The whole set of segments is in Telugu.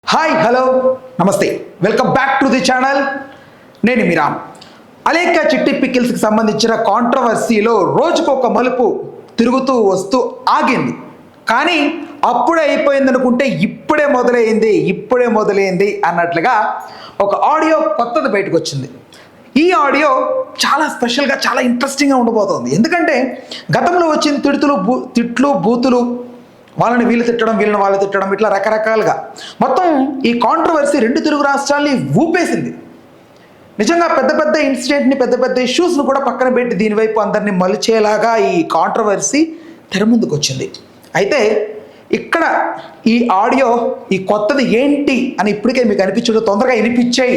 హాయ్ హలో నమస్తే welcome back to the channel. నేను మీరామ్. అలేఖ్య చిట్టి పికిల్స్కి సంబంధించిన కాంట్రవర్సీలో రోజుకొక మలుపు తిరుగుతూ వస్తూ ఆగింది. కానీ అప్పుడే అయిపోయింది అనుకుంటే ఇప్పుడే మొదలైంది అన్నట్లుగా ఒక ఆడియో కొత్తది బయటకు వచ్చింది. ఈ ఆడియో చాలా స్పెషల్గా చాలా ఇంట్రెస్టింగ్గా ఉండబోతోంది. ఎందుకంటే గతంలో వచ్చిన తిట్లు బూతులు, వాళ్ళని వీళ్ళు తిట్టడం, వీళ్ళని వాళ్ళు తిట్టడం, ఇట్లా రకరకాలుగా మొత్తం ఈ కాంట్రవర్సీ రెండు తెలుగు రాష్ట్రాల్ని ఊపేసింది. నిజంగా పెద్ద పెద్ద ఇన్సిడెంట్ని, పెద్ద పెద్ద ఇష్యూస్ను కూడా పక్కన పెట్టి దీనివైపు అందరినీ మలిచేలాగా ఈ కాంట్రవర్సీ తెర ముందుకు వచ్చింది. అయితే ఇక్కడ ఈ ఆడియో, ఈ కొత్తది ఏంటి అని ఇప్పటికే మీకు అనిపించడం, తొందరగా వినిపించాయి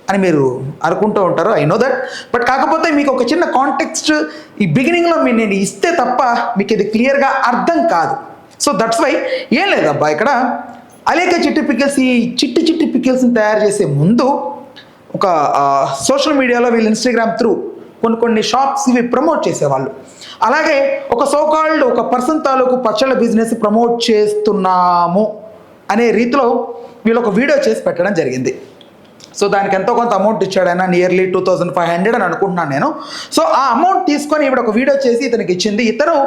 అని మీరు అనుకుంటూ ఉంటారు. I know that. బట్ కాకపోతే మీకు ఒక చిన్న కాంటెక్స్ట్ ఈ బిగినింగ్లో నేను ఇస్తే తప్ప మీకు ఇది క్లియర్గా అర్థం కాదు. సో దట్స్ వై ఏం లేదబ్బా, ఇక్కడ అలేఖ్య చిట్టి పికిల్స్ ఈ చిట్టి పికిల్స్ని తయారు చేసే ముందు ఒక సోషల్ మీడియాలో వీళ్ళు ఇన్స్టాగ్రామ్ త్రూ కొన్ని షాప్స్ ఇవి ప్రమోట్ చేసేవాళ్ళు. అలాగే ఒక సోకాల్డ్ ఒక పర్సన్ తాలూకు పచ్చళ్ళ బిజినెస్ ప్రమోట్ చేస్తున్నాము అనే రీతిలో వీళ్ళు ఒక వీడియో చేసి పెట్టడం జరిగింది. సో దానికి ఎంతో కొంత అమౌంట్ ఇచ్చాడు ఆయన, నియర్లీ 2500 అని అనుకుంటున్నాను నేను. సో ఆ అమౌంట్ తీసుకొని ఈవిడ ఒక వీడియో చేసి ఇతనికి ఇచ్చింది. ఇతను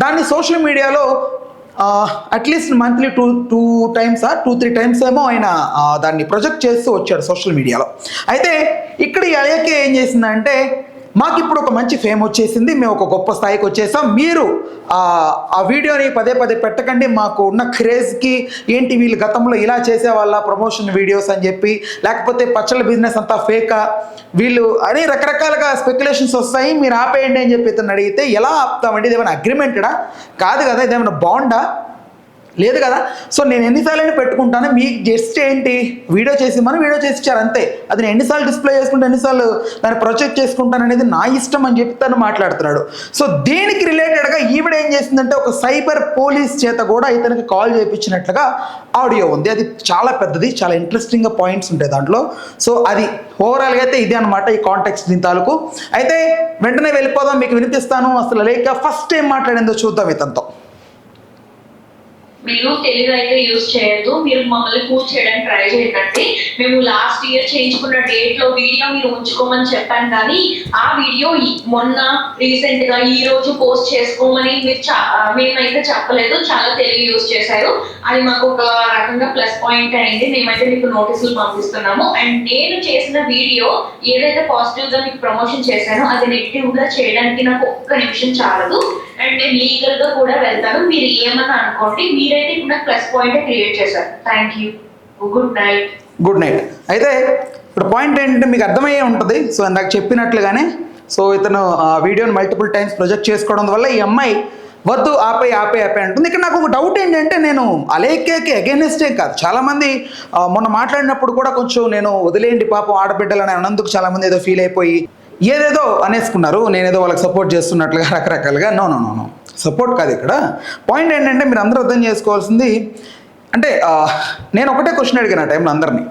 దాన్ని సోషల్ మీడియాలో at least monthly two three times ఏమో ఆయన దాన్ని ప్రొజెక్ట్ చేస్తూ వచ్చాడు సోషల్ మీడియాలో. అయితే ఇక్కడ ఈ అలేఖ్య ఏం చేసిందంటే, మాకు ఇప్పుడు ఒక మంచి ఫేమ్ వచ్చేసింది, మేము ఒక గొప్ప స్థాయికి వచ్చేసాం, మీరు ఆ వీడియోని పదే పెట్టకండి, మాకు ఉన్న క్రేజ్కి ఏంటి వీళ్ళు గతంలో ఇలా చేసేవాళ్ళ ప్రమోషన్ వీడియోస్ అని చెప్పి, లేకపోతే పచ్చళ్ళ బిజినెస్ అంతా ఫేకా, వీళ్ళు అని రకరకాలుగా స్పెక్యులేషన్స్ వస్తాయి, మీరు ఆపేయండి అని చెప్పి ఇతను అడిగితే, ఎలా ఆపుతామండి, ఇదేమైనా అగ్రిమెంటడా? కాదు కదా, ఇదేమైనా బాండా? లేదు కదా. సో నేను ఎన్నిసార్లు పెట్టుకుంటాను, మీకు జస్ట్ ఏంటి వీడియో చేసి ఇచ్చారు అంతే. అది నేను ఎన్నిసార్లు డిస్ప్లే చేసుకుంటే ఎన్నిసార్లు దాన్ని ప్రొజెక్ట్ చేసుకుంటాను అనేది నా ఇష్టం అని చెప్పి తను మాట్లాడుతున్నాడు. సో దీనికి రిలేటెడ్గా ఈవిడ ఏం చేసిందంటే, ఒక సైబర్ పోలీస్ చేత కూడా ఇతనికి కాల్ చేయించినట్లుగా ఆడియో ఉంది. అది చాలా పెద్దది, చాలా ఇంట్రెస్టింగ్గా పాయింట్స్ ఉంటాయి దాంట్లో. సో అది ఓవరాల్గా అయితే ఇదే అనమాట ఈ కాంటెక్స్ట్ దీని తాలూకు. అయితే వెంటనే వెళ్ళిపోదాం, మీకు వినిపిస్తాను. అసలు అలేఖ్య ఫస్ట్ ఏం మాట్లాడిందో చూద్దాం ఇతనితో. మీరు తెలుగు అయితే యూజ్ చేయొద్దు, మీరు మమ్మల్ని పూజ చేయడానికి ట్రై చేయకండి. మేము లాస్ట్ ఇయర్ చేయించుకున్న డేట్ లో వీడియో మీరు ఉంచుకోమని చెప్పాను, కానీ ఆ వీడియో మొన్న రీసెంట్ గా ఈ రోజు పోస్ట్ చేసుకోమని మేమైతే చెప్పలేదు. చాలా తెలుగు యూజ్ చేశారు, అది మాకు ఒక రకంగా ప్లస్ పాయింట్ అయింది. మేమైతే మీకు నోటీసులు పంపిస్తున్నాము. అండ్ నేను చేసిన వీడియో ఏదైతే పాజిటివ్ గా మీకు ప్రమోషన్ చేశానో అది నెగిటివ్ గా చేయడానికి నాకు ఒక్క నిమిషం చాలదు. అండ్ నేను లీగల్ గా కూడా వెళ్తాను, మీరు ఏమన్నా అనుకోండి. మీరైతే ఇప్పుడు నాకు ప్లస్ పాయింట్ క్రియేట్ చేశారు. Thank you, good night. అయితే ఇప్పుడు పాయింట్ ఏంటంటే మీకు అర్థమయ్యే ఉంటుంది. సో ఇందాక చెప్పినట్లుగానే, సో ఇతను వీడియోని మల్టిపుల్ టైమ్స్ ప్రొజెక్ట్ చేసుకోవడం వల్ల ఈ అమ్మాయి వద్దు ఆపే అంటుంది. ఇక్కడ నాకు ఒక డౌట్ ఏంటంటే, నేను అలేఖ్యకి అగైనెస్టే కాదు, చాలామంది మొన్న మాట్లాడినప్పుడు కూడా కొంచెం నేను వదిలేయండి పాపం ఆడబిడ్డలని అన్నందుకు చాలామంది ఏదో ఫీల్ అయిపోయి ఏదేదో అనేసుకున్నారు, నేనేదో వాళ్ళకి సపోర్ట్ చేస్తున్నట్లుగా రకరకాలుగా. నో సపోర్ట్ కాదు. ఇక్కడ పాయింట్ ఏంటంటే, మీరు అందరూ అర్థం చేసుకోవాల్సింది అంటే, నేను ఒకటే క్వశ్చన్ అడిగాను ఆ టైంలో అందరినీ,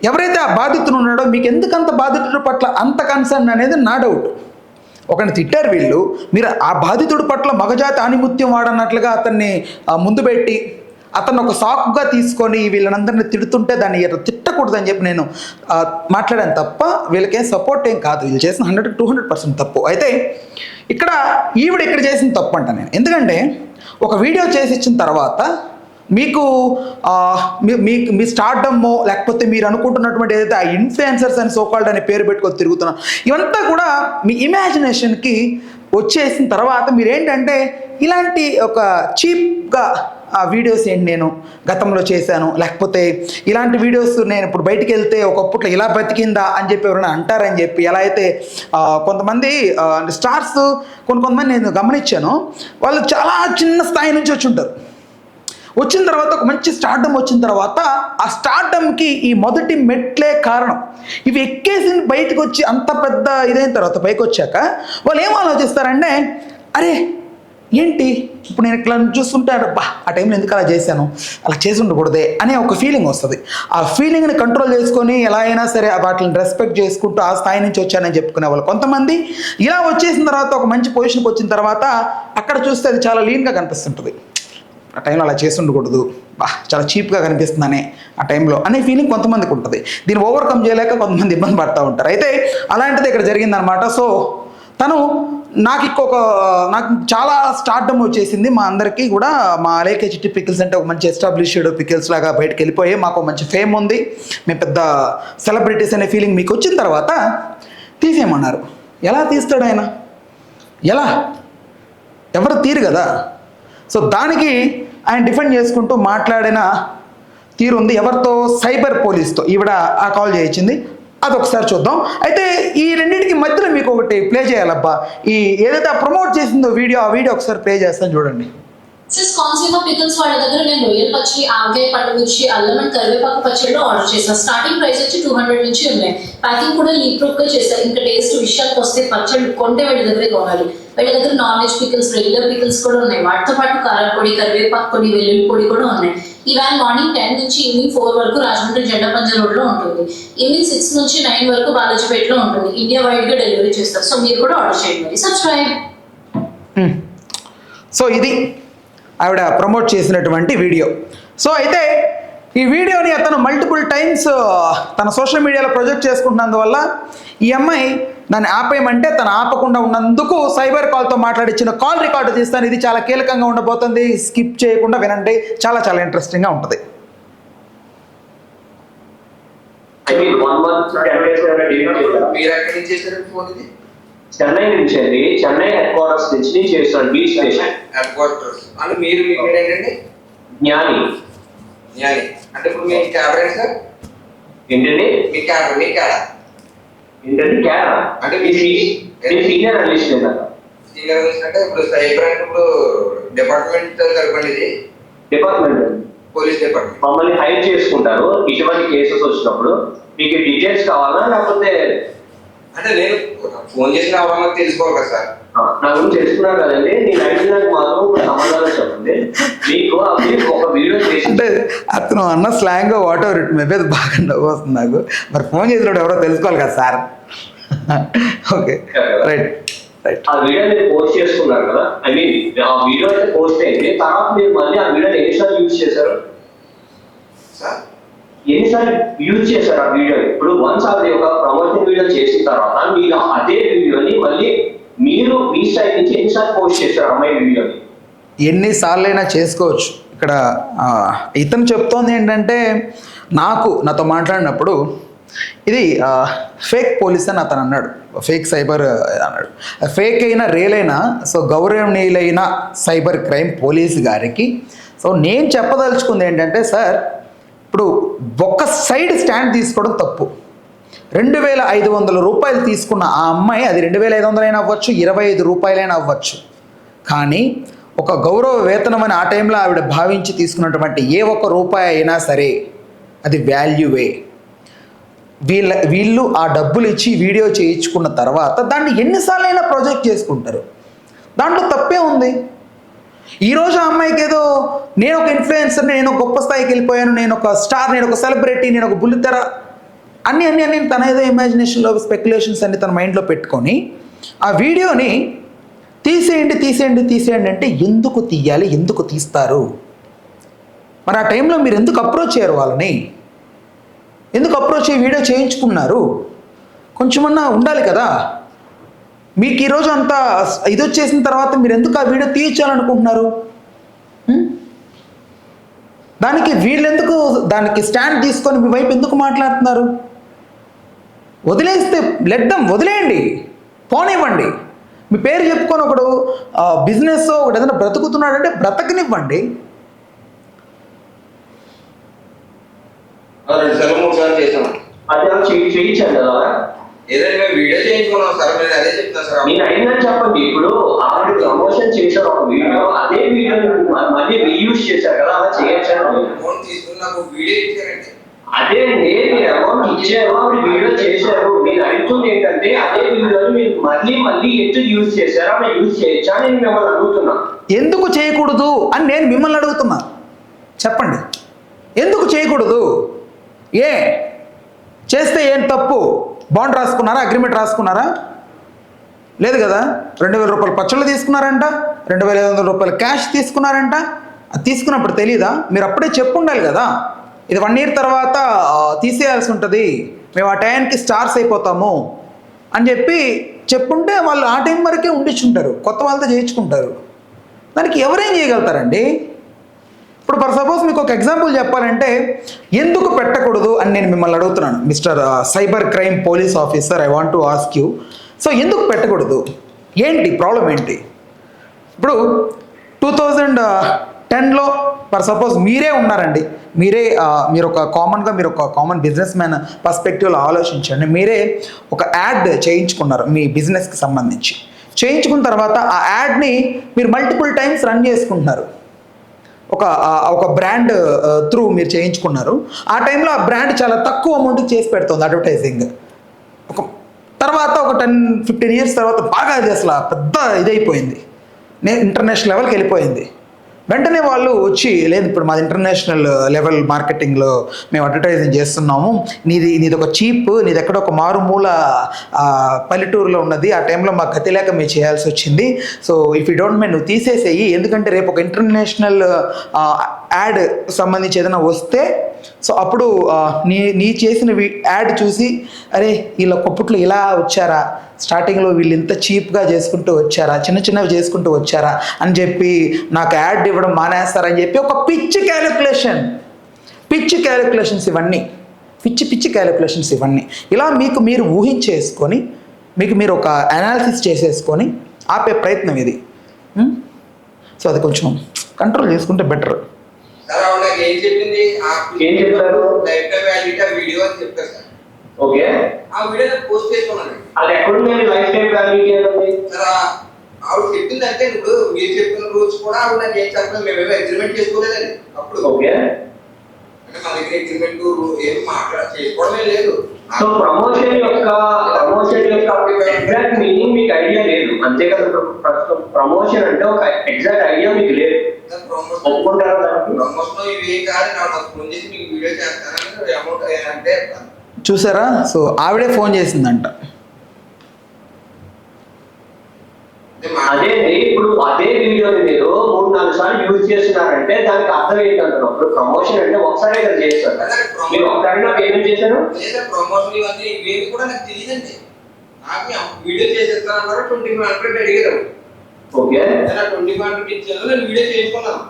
ఎవరైతే ఆ బాధితుడు ఉన్నాడో మీకు ఎందుకంత బాధితుడి పట్ల అంత కన్సర్న్ అనేది నా డౌట్. ఒకరిని తిట్టారు వీళ్ళు, మీరు ఆ బాధితుడి పట్ల మగజాతి ఆనిముత్యం వాడన్నట్లుగా అతన్ని ముందు పెట్టి అతను ఒక సాకుగా తీసుకొని వీళ్ళనందరినీ తిడుతుంటే దాన్ని తిట్టకూడదని చెప్పి నేను మాట్లాడాను తప్ప వీళ్ళకేం సపోర్ట్ ఏం కాదు. వీళ్ళు చేసిన 100-200% తప్పు. అయితే ఇక్కడ ఈవిడ ఇక్కడ చేసిన తప్పు అంట నేను. ఎందుకంటే ఒక వీడియో చేసి ఇచ్చిన తర్వాత మీకు మీ స్టార్డమ్మో లేకపోతే మీరు అనుకుంటున్నటువంటి ఏదైతే ఆ ఇన్ఫ్లుయెన్సర్స్ అని సోకాల్డ్ అనే పేరు పెట్టుకొని తిరుగుతున్నారు, ఇవంతా కూడా మీ ఇమాజినేషన్కి వచ్చేసిన తర్వాత మీరేంటంటే ఇలాంటి ఒక చీప్గా ఆ వీడియోస్ ఏంటి నేను గతంలో చేశాను, లేకపోతే ఇలాంటి వీడియోస్ నేను ఇప్పుడు బయటికి వెళ్తే ఒకప్పట్లో ఇలా బతికిందా అని చెప్పి ఎవరైనా అంటారని చెప్పి, ఎలా అయితే కొంతమంది స్టార్స్ కొంతమంది నేను గమనించాను, వాళ్ళు చాలా చిన్న స్థాయి నుంచి వచ్చి ఉంటారు. వచ్చిన తర్వాత ఒక మంచి స్టార్డమ్ వచ్చిన తర్వాత ఆ స్టార్డమ్కి ఈ మొదటి మెట్లే కారణం. ఇవి ఎక్కేసి బయటకు వచ్చి అంత పెద్ద ఇదైన తర్వాత పైకి వచ్చాక వాళ్ళు ఏం ఆలోచిస్తారంటే, అరే ఏంటి ఇప్పుడు నేను ఇట్లా చూస్తుంటే అబ్బా ఆ టైంలో ఎందుకు అలా చేశాను, అలా చేసి ఉండకూడదే అనే ఒక ఫీలింగ్ వస్తుంది. ఆ ఫీలింగ్ని కంట్రోల్ చేసుకొని ఎలా అయినా సరే వాటిని రెస్పెక్ట్ చేసుకుంటూ ఆ స్థాయి నుంచి వచ్చానని చెప్పుకునే వాళ్ళు కొంతమంది. ఇలా వచ్చేసిన తర్వాత ఒక మంచి పొజిషన్కి వచ్చిన తర్వాత అక్కడ చూస్తే అది చాలా లీన్గా కనిపిస్తుంటుంది. ఆ టైంలో అలా చేసి ఉండకూడదు, చాలా చీప్గా కనిపిస్తుందనే ఆ టైంలో అనే ఫీలింగ్ కొంతమందికి ఉంటుంది. దీన్ని ఓవర్కమ్ చేయలేక కొంతమంది ఇబ్బంది పడుతూ ఉంటారు. అయితే అలాంటిది ఇక్కడ జరిగిందనమాట. సో తను నాకు చాలా స్టార్డమ్ వచ్చేసింది మా అందరికీ కూడా. మా అలేఖ్య చిట్టి పికిల్స్ అంటే ఒక మంచి ఎస్టాబ్లిష్డ్ పికిల్స్ లాగా బయటకు వెళ్ళిపోయి మాకు మంచి ఫేమ్ ఉంది, మేము పెద్ద సెలబ్రిటీస్ అనే ఫీలింగ్ మీకు వచ్చిన తర్వాత తీసేయమన్నారు. ఎలా తీస్తాడు ఆయన? ఎలా? ఎవరు తీరు కదా. సో దానికి ఆయన డిఫెండ్ చేసుకుంటూ మాట్లాడిన తీరు ఉంది. ఎవరితో? సైబర్ పోలీస్తో. ఈవిడ ఆ కాల్ చేయించింది. అదొకసారి చూద్దాం. అయితే ఈ రెండింటికి మధ్యలో మీకు ఒకటి ప్లే చేయాలబ్బా. ఈ ఏదైతే ప్రమోట్ చేసిందో వీడియో, ఆ వీడియో ఒకసారి ప్లే చేస్తాను చూడండి. కోనసీమ పికల్స్ వాళ్ళ దగ్గర నేను రొయ్యల పచ్చడి, ఆవకాయ పట్టుమిర్చి, అల్లం అండ్ కరివేపాకు పచ్చడిలో ఆర్డర్ చేశాను. స్టార్టింగ్ ప్రైస్ వచ్చి 200 నుంచి ఉన్నాయి. ప్యాకింగ్ కూడా లీక్ ప్రూఫ్ గా చేశారు. ఇంకా టేస్ట్ విషయానికి వస్తే పచ్చడి కొంటే వీళ్ళ దగ్గరే కొనాలి. వీళ్ళ దగ్గర non veg pickles, regular pickles కూడా ఉన్నాయి. వాటితో పాటు కారం పొడి, కరివేపాకు పొడి, వెల్లుల్లి పొడి కూడా ఉన్నాయి. ఈవేళ మార్నింగ్ 10 నుంచి ఈవినింగ్ 4 వరకు రాజమండ్రి జెండా పంజా రోడ్ లో ఉంటుంది. ఈవినింగ్ 6 నుంచి 9 వరకు బాలాజీపేటలో ఉంటుంది. ఇండియా వైడ్ గా డెలివరీ చేస్తారు. సో మీరు కూడా ఆర్డర్ చేయండి. మరి సబ్స్క్రైబ్. సో ఇది ఆవిడ ప్రమోట్ చేసినటువంటి వీడియో. సో అయితే ఈ వీడియోని అతను మల్టిపుల్ టైమ్స్ తన సోషల్ మీడియాలో ప్రొజెక్ట్ చేసుకుంటున్నందువల్ల ఈ అమ్మాయి దాన్ని ఆపేయమంటే తను ఆపకుండా ఉన్నందుకు సైబర్ కాల్తో మాట్లాడించిన కాల్ రికార్డు తీస్తాను. ఇది చాలా కీలకంగా ఉండబోతుంది. స్కిప్ చేయకుండా వినండి, చాలా చాలా ఇంట్రెస్టింగ్గా ఉంటుంది. చెన్నై నుంచి అండి, చెన్నై హెడ్ క్వార్టర్స్ నుంచి నేను చేస్తున్నాను. బీచ్ స్టేషన్ హెడ్ క్వార్టర్స్ అంటే మీరు మీ పేరు ఏంటండి? జ్ఞాని. జ్ఞాని అంటే ఇప్పుడు మీ క్యాబ్ ఏంటి సార్? ఏంటండి మీ క్యాబ్ మీ క్యాడా ఏంటండి క్యారా అంటే మీ సీనియర్ అనలిస్ట్ సీనియర్ అంటే ఇప్పుడు సైబర్ అంటే ఇప్పుడు డిపార్ట్మెంట్ తరపున ఇది డిపార్ట్మెంట్ పోలీస్ డిపార్ట్మెంట్ మమ్మల్ని హైర్ చేసుకుంటారు. ఇటువంటి కేసెస్ వచ్చినప్పుడు మీకు డీటెయిల్స్ కావాలా లేకపోతే అంటే నేను ఫోన్ చేసిన అవగాహన తెలుసుకోవాలి కదా సార్? నా గురించి తెలుసుకున్నారు కదండి. నేను అడిగినాక మాత్రం ఒక సమాధానం చెప్పండి. మీకు అవి ఒక వీడియో చేసి అంటే అతను అన్న slang what ever it maybe అది బాగా నవ్వు వస్తుంది నాకు. మరి ఫోన్ చేసినప్పుడు ఎవరో తెలుసుకోవాలి కదా సార్. Okay right right. ఆ వీడియో మీరు పోస్ట్ చేసుకున్నారు కదా, ఐ మీన్ ఆ వీడియో అయితే పోస్ట్ అయింది. తర్వాత మీరు మళ్ళీ ఆ వీడియోని ఎన్నిసార్లు యూజ్ చేశారు సార్? ఎన్నిసార్లు యూజ్ చేశారు ఆ వీడియో? ఇప్పుడు వన్స్ అది ఒక ప్రమోషన్ వీడియో చేసిన తర్వాత మీరు అదే వీడియోని మళ్ళీ మీరు మీ సైడ్ నుంచి ఎన్నిసార్లు పోస్ట్ చేశారు అమ్మాయి వీడియోని? ఎన్నిసార్లైనా చేసుకోవచ్చు. ఇక్కడ ఇతను చెప్తోంది ఏంటంటే నాతో మాట్లాడినప్పుడు ఇది ఫేక్ పోలీస్ అని అతను అన్నాడు, ఫేక్ సైబర్ అన్నాడు. ఫేక్ అయినా రియల్ అయినా సో గౌరవనీయులైన సైబర్ క్రైమ్ పోలీస్ గారికి సో నేను చెప్పదలుచుకుంది ఏంటంటే సార్, ఇప్పుడు ఒక్క సైడ్ స్టాండ్ తీసుకోవడం తప్పు. 2,500 రూపాయలు తీసుకున్న ఆ అమ్మాయి, అది 2,500 అయినా అవ్వచ్చు, 25 రూపాయలైనా అవ్వచ్చు, కానీ ఒక గౌరవ వేతనం అని ఆ టైంలో ఆవిడ భావించి తీసుకున్నటువంటి ఏ ఒక్క రూపాయి అయినా సరే అది వాల్యూవే. వీళ్ళు ఆ డబ్బులు ఇచ్చి వీడియో చేయించుకున్న తర్వాత దాన్ని ఎన్నిసార్లైనా ప్రొజెక్ట్ చేసుకుంటారు. దాంట్లో తప్పే ఉంది. ఈరోజు ఆ అమ్మాయికి ఏదో నేను ఒక ఇన్ఫ్లుయెన్సర్ని, నేను ఒక గొప్ప స్థాయికి వెళ్ళిపోయాను, నేను ఒక స్టార్, నేను ఒక సెలబ్రిటీ, నేను ఒక బుల్లితెర అన్నీ తన ఏదో ఇమాజినేషన్లో స్పెక్యులేషన్స్ అన్ని తన మైండ్లో పెట్టుకొని ఆ వీడియోని తీసేయండి అంటే ఎందుకు తీయాలి? ఎందుకు తీస్తారు? మరి ఆ టైంలో మీరు ఎందుకు అప్రోచ్ చేయరు వాళ్ళని? ఎందుకు అప్రోచ్ అయ్యి వీడియో చేయించుకున్నారు? కొంచెమన్నా ఉండాలి కదా. మీకు ఈరోజు అంత ఇది వచ్చేసిన తర్వాత మీరు ఎందుకు ఆ వీడియో తీయించాలనుకుంటున్నారు? దానికి వీళ్ళెందుకు దానికి స్టాండ్ తీసుకొని మీ వైపు ఎందుకు మాట్లాడుతున్నారు? వదిలేస్తే వదిలేయండి, పోనివ్వండి. మీ పేరు చెప్పుకొని ఒకడు బిజినెస్ ఒకటి ఏదైనా బ్రతుకుతున్నాడంటే బ్రతకనివ్వండి. 2-3 సార్లు చేసాము. అది చేయించండి కదా. ఏదైనా మేము వీడియో చేయించుకున్నాం సార్, నేను అదే చెప్తాను సార్. నేను అడిగిందని చెప్పండి. ఇప్పుడు ఆవిడ ప్రమోషన్ చేశారు ఒక వీడియో, అదే వీడియో మళ్ళీ రీయూజ్ చేశారు కదా, అలా చేయొచ్చు. ఫోన్ తీసుకుని నాకు వీడియో ఇచ్చారండి. అదే మీరు అమౌంట్ ఇచ్చారు, ఆవిడ వీడియో చేశారు. నేను అడుగుతుంది ఏంటంటే అదే వీడియోని మీరు మళ్ళీ ఎందుకు యూజ్ చేశారు, అలా యూజ్ చేయొచ్చా నేను మిమ్మల్ని అడుగుతున్నా. ఎందుకు చేయకూడదు అని నేను మిమ్మల్ని అడుగుతున్నా. చెప్పండి, ఎందుకు చేయకూడదు? చేస్తే ఏం తప్పు? బాండ్ రాసుకున్నారా? అగ్రిమెంట్ రాసుకున్నారా? లేదు కదా. 2,000 రూపాయలు పచ్చళ్ళు తీసుకున్నారంట, 2,500 రూపాయలు క్యాష్ తీసుకున్నారంట. అది తీసుకున్నప్పుడు తెలీదా? మీరు అప్పుడే చెప్పుండాలి కదా, ఇది 1 year తర్వాత తీసేయాల్సి ఉంటుంది, మేము ఆ టైంకి స్టార్స్ అయిపోతాము అని చెప్పి చెప్పుంటే వాళ్ళు ఆ టైం వరకే ఉండించుంటారు, కొత్త వాళ్ళతో చేయించుకుంటారు. దానికి ఎవరేం చేయగలుగుతారండి? ఇప్పుడు ఫర్ సపోజ్ మీకు ఒక ఎగ్జాంపుల్ చెప్పాలంటే ఎందుకు పెట్టకూడదు అని నేను మిమ్మల్ని అడుగుతున్నాను, mister cyber crime police officer, I want to ask you. So ఎందుకు పెట్టకూడదు, ఏంటి ప్రాబ్లం ఏంటి? ఇప్పుడు 2010లో ఫర్ సపోజ్ మీరే ఉన్నారండి, మీరు ఒక కామన్ బిజినెస్ మ్యాన్ పర్స్పెక్టివ్లో ఆలోచించండి. మీరే ఒక యాడ్ చేయించుకున్నారు మీ బిజినెస్కి సంబంధించి. చేయించుకున్న తర్వాత ఆ యాడ్ని మీరు మల్టిపుల్ టైమ్స్ రన్ చేసుకుంటున్నారు. ఒక బ్రాండ్ త్రూ మీరు చేయించుకున్నారు. ఆ టైంలో ఆ బ్రాండ్ చాలా తక్కువ అమౌంట్కి చేసి పెడుతుంది అడ్వర్టైజింగ్. తర్వాత ఒక 10-15 years తర్వాత బాగా అది అసలు పెద్ద ఇదైపోయింది, ఇంటర్నేషనల్ లెవెల్కి వెళ్ళిపోయింది. వెంటనే వాళ్ళు వచ్చి, లేదు ఇప్పుడు మాది ఇంటర్నేషనల్ లెవెల్ మార్కెటింగ్లో మేము అడ్వర్టైజింగ్ చేస్తున్నాము, నీది ఒక చీప్, నీది ఎక్కడ ఒక మారుమూల పల్లెటూరులో ఉన్నది, ఆ టైంలో మాకు గతి లేక మేము చేయాల్సి వచ్చింది, so if you don't mind నువ్వు తీసేసేయి, ఎందుకంటే రేపు ఒక ఇంటర్నేషనల్ యాడ్ సంబంధించి ఏదైనా వస్తే సో అప్పుడు నీ చేసిన యాడ్ చూసి అరే వీళ్ళ కొప్పట్లో ఇలా వచ్చారా, స్టార్టింగ్లో వీళ్ళు ఇంత చీప్గా చేసుకుంటూ వచ్చారా, చిన్నవి చేసుకుంటూ వచ్చారా అని చెప్పి నాకు యాడ్ ఇవ్వడం మానేస్తారని చెప్పి ఒక పిచ్చి క్యాలిక్యులేషన్స్ ఇవన్నీ, పిచ్చి క్యాలిక్యులేషన్స్ ఇవన్నీ ఇలా మీరు ఊహించేసుకొని మీరు ఒక అనాలిసిస్ చేసేసుకొని ఆపే ప్రయత్నం ఇది. సో అది కొంచెం కంట్రోల్ చేసుకుంటే బెటర్. సార్ ఆవిడ నాకు ఏం చెప్పింది, ఏం చెప్పారు? లైఫ్ టైం వ్యాలిటీ వీడియో అని చెప్పారు సార్. ఓకే, ఆ వీడియో నేను పోస్ట్ చేసుకున్నాను. అది ఎక్కడుంది లైఫ్ టైం వ్యాలిటీ అనేది? సార్ ఆవిడ చెప్పింది అంటే ఇప్పుడు మీరు చెప్పిన రూల్స్ కూడా ఆవిడ నాకు ఏం చెప్పలేదు, మేమేమో అగ్రిమెంట్ చేసుకోలేదండి అప్పుడు. ఓకే, అంటే మన దగ్గర అగ్రిమెంట్ ఏం చేసుకోవడమే లేదు. సో ప్రమోషన్ యొక్క ఎగ్జాక్ట్ మీనింగ్ మీకు ఐడియా లేదు అంతే కదా? ప్రమోషన్ అంటే ఒక ఎగ్జాక్ట్ ఐడియా మీకు లేదు, ఒప్పుకుంటారా? ప్రమోషన్ ఇవి కాదు, నాకు ఫోన్ చేసి మీకు వీడియో చేస్తానని అమౌంట్ అంటే చూసారా? సో ఆవిడే ఫోన్ చేసిందంట. అదే ఇప్పుడు అదే వీడియోని మీరు 3-4 సార్లు యూజ్ చేస్తున్నారంటే దానికి అర్థం ఏంటంటున్నప్పుడు ప్రమోషన్ అంటే ఒకసారి కదా చేస్తారు, మీరు ఒకసారి పేమెంట్ చేశారు. ప్రమోషన్ ఇవన్నీ ఇవేమి కూడా నాకు తెలియదండి. నాకు వీడియో చేసేస్తానన్నారు, 2500 అడిగారు. ఓకే, 2500 ఇచ్చాను, నేను వీడియో చేసుకున్నాను.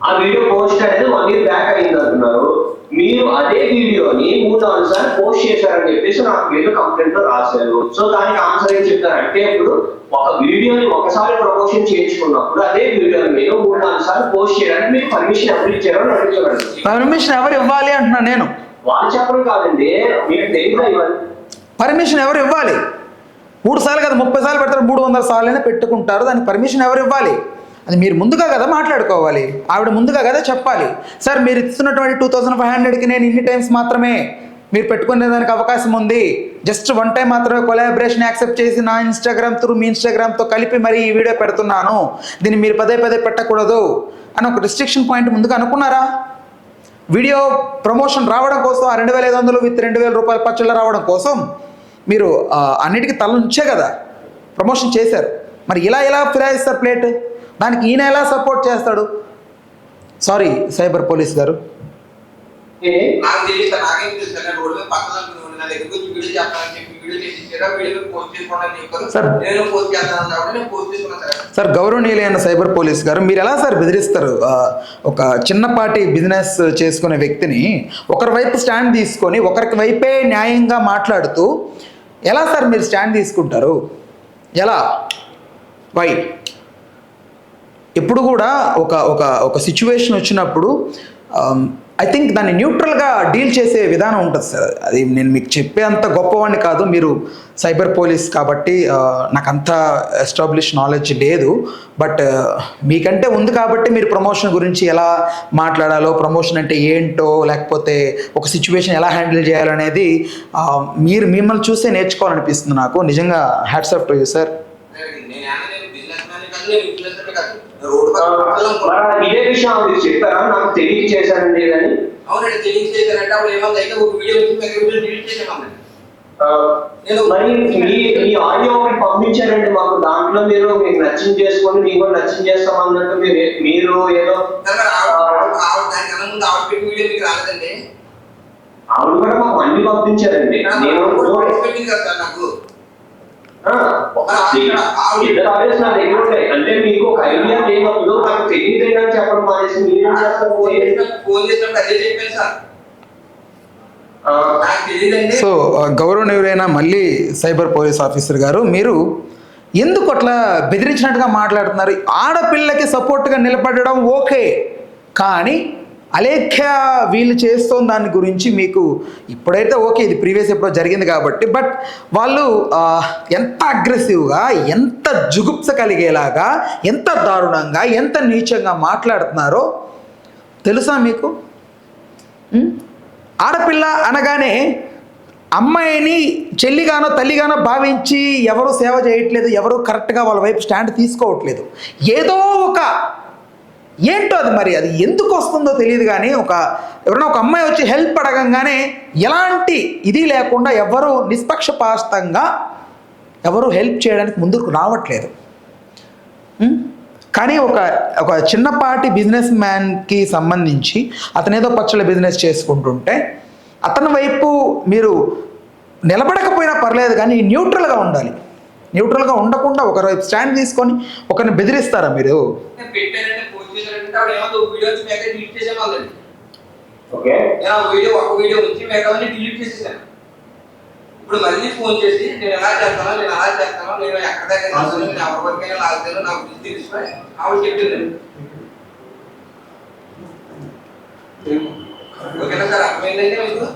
ఆ వీడియో పోస్ట్ అనేది 1 year బ్యాక్ అయింది అంటున్నారు. మీరు అదే వీడియోని 3-4 సార్లు పోస్ట్ చేశారని చెప్పేసి నాకు మీరు కంప్లైంట్ లో రాశారు. సో దానికి ఆన్సర్ ఏం చెప్తారు అంటే, ఇప్పుడు ఒక వీడియోని ఒకసారి ప్రమోషన్ చేయించుకున్నప్పుడు అదే వీడియోని మీరు 3-4 సార్లు పోస్ట్ చేయడానికి మీకు పర్మిషన్ ఎవరు ఇచ్చారో అని అడుగుతున్నాను. పర్మిషన్ ఎవరు ఇవ్వాలి అంటున్నా నేను, వాళ్ళు చెప్పడం కాదండి, మీరు తెలియదా ఇవ్వాలి? పర్మిషన్ ఎవరు ఇవ్వాలి? 3 సార్లు కదా 30 సార్లు పెడతారు, 300 సార్లైనా పెట్టుకుంటారు, దానికి పర్మిషన్ ఎవరు ఇవ్వాలి? అది మీరు ముందుగా కదా మాట్లాడుకోవాలి, ఆవిడ ముందుగా కదా చెప్పాలి. సార్ మీరు ఇస్తున్నటువంటి 2500కి నేను ఇన్ని టైమ్స్ మాత్రమే మీరు పెట్టుకునే దానికి అవకాశం ఉంది, జస్ట్ 1 time మాత్రమే కొలాబరేషన్ యాక్సెప్ట్ చేసి నా ఇన్స్టాగ్రామ్ త్రూ మీ ఇన్స్టాగ్రామ్తో కలిపి మరి ఈ వీడియో పెడుతున్నాను, దీన్ని మీరు పదే పెట్టకూడదు అని ఒక రిస్ట్రిక్షన్ పాయింట్ ముందుగా అనుకున్నారా? వీడియో ప్రమోషన్ రావడం కోసం ఆ 2500 విత్ 2000 రూపాయల పచ్చళ్ళు రావడం కోసం మీరు అన్నిటికీ తలనుంచే కదా ప్రమోషన్ చేశారు. మరి ఇలా ఫిరాయిస్తారు ప్లేట్, దానికి ఈయన ఎలా సపోర్ట్ చేస్తాడు? సారీ సైబర్ పోలీస్ గారు, నాకు తెలియదు, నాకేం తెలుసు. నేను రోడ్డు మీద పక్కన నా దగ్గరికి వచ్చి వీడియో చేస్తానని చెప్పి వీడియో చేసి ఇచ్చారా, వీడియో పోస్ట్ చేసుకోండి అని చెప్పారు. నేను పోస్ట్ చేస్తాను కాబట్టి నేను పోస్ట్ చేసుకున్నాను సార్. గౌరవనీయులైన సైబర్ పోలీస్ గారు, మీరు ఎలా సార్ బెదిరిస్తారు? ఒక చిన్నపాటి బిజినెస్ చేసుకునే వ్యక్తిని ఒకరి వైపు స్టాండ్ తీసుకొని ఒకరికి వైపే న్యాయంగా మాట్లాడుతూ ఎలా సార్ మీరు స్టాండ్ తీసుకుంటారు? ఎలా? వై? ఎప్పుడు కూడా ఒక సిచ్యువేషన్ వచ్చినప్పుడు ఐ థింక్ దాన్ని న్యూట్రల్గా డీల్ చేసే విధానం ఉంటుంది సార్. అది నేను మీకు చెప్పే అంత గొప్పవాడిని కాదు, మీరు సైబర్ పోలీస్ కాబట్టి నాకు అంత ఎస్టాబ్లిష్ నాలెడ్జ్ లేదు, బట్ మీకంటే ఉంది కాబట్టి మీరు ప్రమోషన్ గురించి ఎలా మాట్లాడాలో, ప్రమోషన్ అంటే ఏంటో, లేకపోతే ఒక సిచ్యువేషన్ ఎలా హ్యాండిల్ చేయాలనేది మిమ్మల్ని చూస్తే నేర్చుకోవాలనిపిస్తుంది నాకు. నిజంగా hats off to you sir. ఇదే విషయం మీరు చెప్పారా నాకు తెలియక చేశానండి అని? అవునండి, తెలియక చేశానంటే అప్పుడు ఏమన్నా అయితే ఒక వీడియో వచ్చి డిలీట్ చేసామండి. మరి మీ ఆడియో ఒకటి పంపించారండి మాకు, దాంట్లో మీరు మీకు నచ్చింది చేసుకొని మీకు నచ్చింది చేస్తాం అన్నట్టు మీరు ఏదో దానికన్నా ముందు ఆవిడ పెట్టిన వీడియో మీకు రాలేదండి. ఆవిడ కూడా మాకు అన్ని పంపించారండి. నేను పెట్టింది కదా సార్ నాకు. ఇద్దరు ఆడియోస్ నా దగ్గర ఉంటాయి. అంటే మీకు ఒక ఐడియా లేనప్పుడు నాకు తెలియదు చెప్పడం మానేసి మీరేం చేస్తారు? ఫోన్ చేసినప్పుడు అదే చెప్పాను సార్. సో గౌరవనీయులైన మళ్ళీ సైబర్ పోలీస్ ఆఫీసర్ గారు, మీరు ఎందుకు అట్లా బెదిరించినట్టుగా మాట్లాడుతున్నారు? ఆడపిల్లకి సపోర్ట్గా నిలబడడం ఓకే, కానీ అలేఖ్య వీళ్ళు చేస్తున్న దాని గురించి మీకు ఇప్పుడైతే ఓకే, ఇది ప్రీవియస్ ఎప్పుడో జరిగింది కాబట్టి, బట్ వాళ్ళు ఎంత అగ్రెసివ్గా, ఎంత జుగుప్స కలిగేలాగా, ఎంత దారుణంగా, ఎంత నీచంగా మాట్లాడుతున్నారో తెలుసా మీకు? ఆడపిల్ల అనగానే అమ్మాయిని చెల్లిగానో తల్లిగానో భావించి ఎవరు సేవ చేయట్లేదు, ఎవరు కరెక్ట్గా వాళ్ళ వైపు స్టాండ్ తీసుకోవట్లేదు. ఏదో ఒక ఏంటో అది, మరి అది ఎందుకు వస్తుందో తెలియదు, కానీ ఎవరైనా ఒక అమ్మాయి వచ్చి హెల్ప్ అడగంగానే ఎలాంటి ఇది లేకుండా ఎవరు నిష్పక్షపాతంగా ఎవరు హెల్ప్ చేయడానికి ముందుకు రావట్లేదు. కానీ ఒక చిన్నపాటి బిజినెస్ మ్యాన్కి సంబంధించి అతను ఏదో పచ్చళ్ళ బిజినెస్ చేసుకుంటుంటే అతని వైపు మీరు నిలబడకపోయినా పర్లేదు, కానీ న్యూట్రల్గా ఉండాలి. న్యూట్రల్గా ఉండకుండా ఒకరి వైపు స్టాండ్ తీసుకొని ఒకరిని బెదిరిస్తారా మీరు? పెట్టారంటే పోస్ట్ చేశారంటే ఆవిడ ఏమో వీడియో వచ్చి మేక డిలీట్ చేసేవాళ్ళండి. ఓకే, నేను ఒక వీడియో వచ్చి మేకవన్నీ డిలీట్ చేసేసాను. ఇప్పుడు మళ్ళీ ఫోన్ చేసి నేను ఎలా చేస్తానో నేను ఎక్కడ దగ్గర నేను ఎవరి వరకైనా లాగుతాను, నాకు గురించి తెలుసుకుని ఆవిడ చెప్పిందండి. ఓకేనా సార్, అర్థమైందండి మీకు?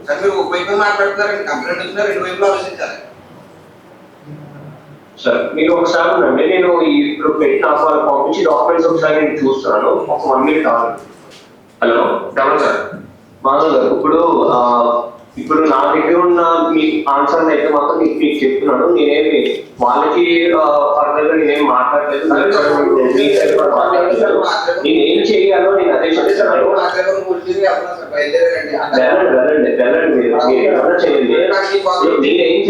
సార్ మీరు ఒక వైపు మాట్లాడుతున్నారు, కంప్లైంట్ వచ్చినా రెండు వైపులు ఆలోచించాలి. సార్ మీరు ఒకసారి ఉండండి, నేను ఇప్పుడు పెట్టిన వాళ్ళు పంపించి డాక్యుమెంట్స్ ఒకసారి నేను చూస్తున్నాను. ఒక 1 minute కావాలి. హలో డబల్ సార్, మాధవ్ గారు, ఇప్పుడు నా దగ్గర ఉన్న మీ ఆన్సర్ అయితే మాత్రం మీకు చెప్తున్నాను. నేనేమి వాళ్ళకి ఫర్దర్ గా నేనేం మాట్లాడలేదు. నేనేం చేయాలో నేను అదే చెప్తున్నాను. వెళ్ళండి మీరు ఏమైనా చేయండి. నేనేం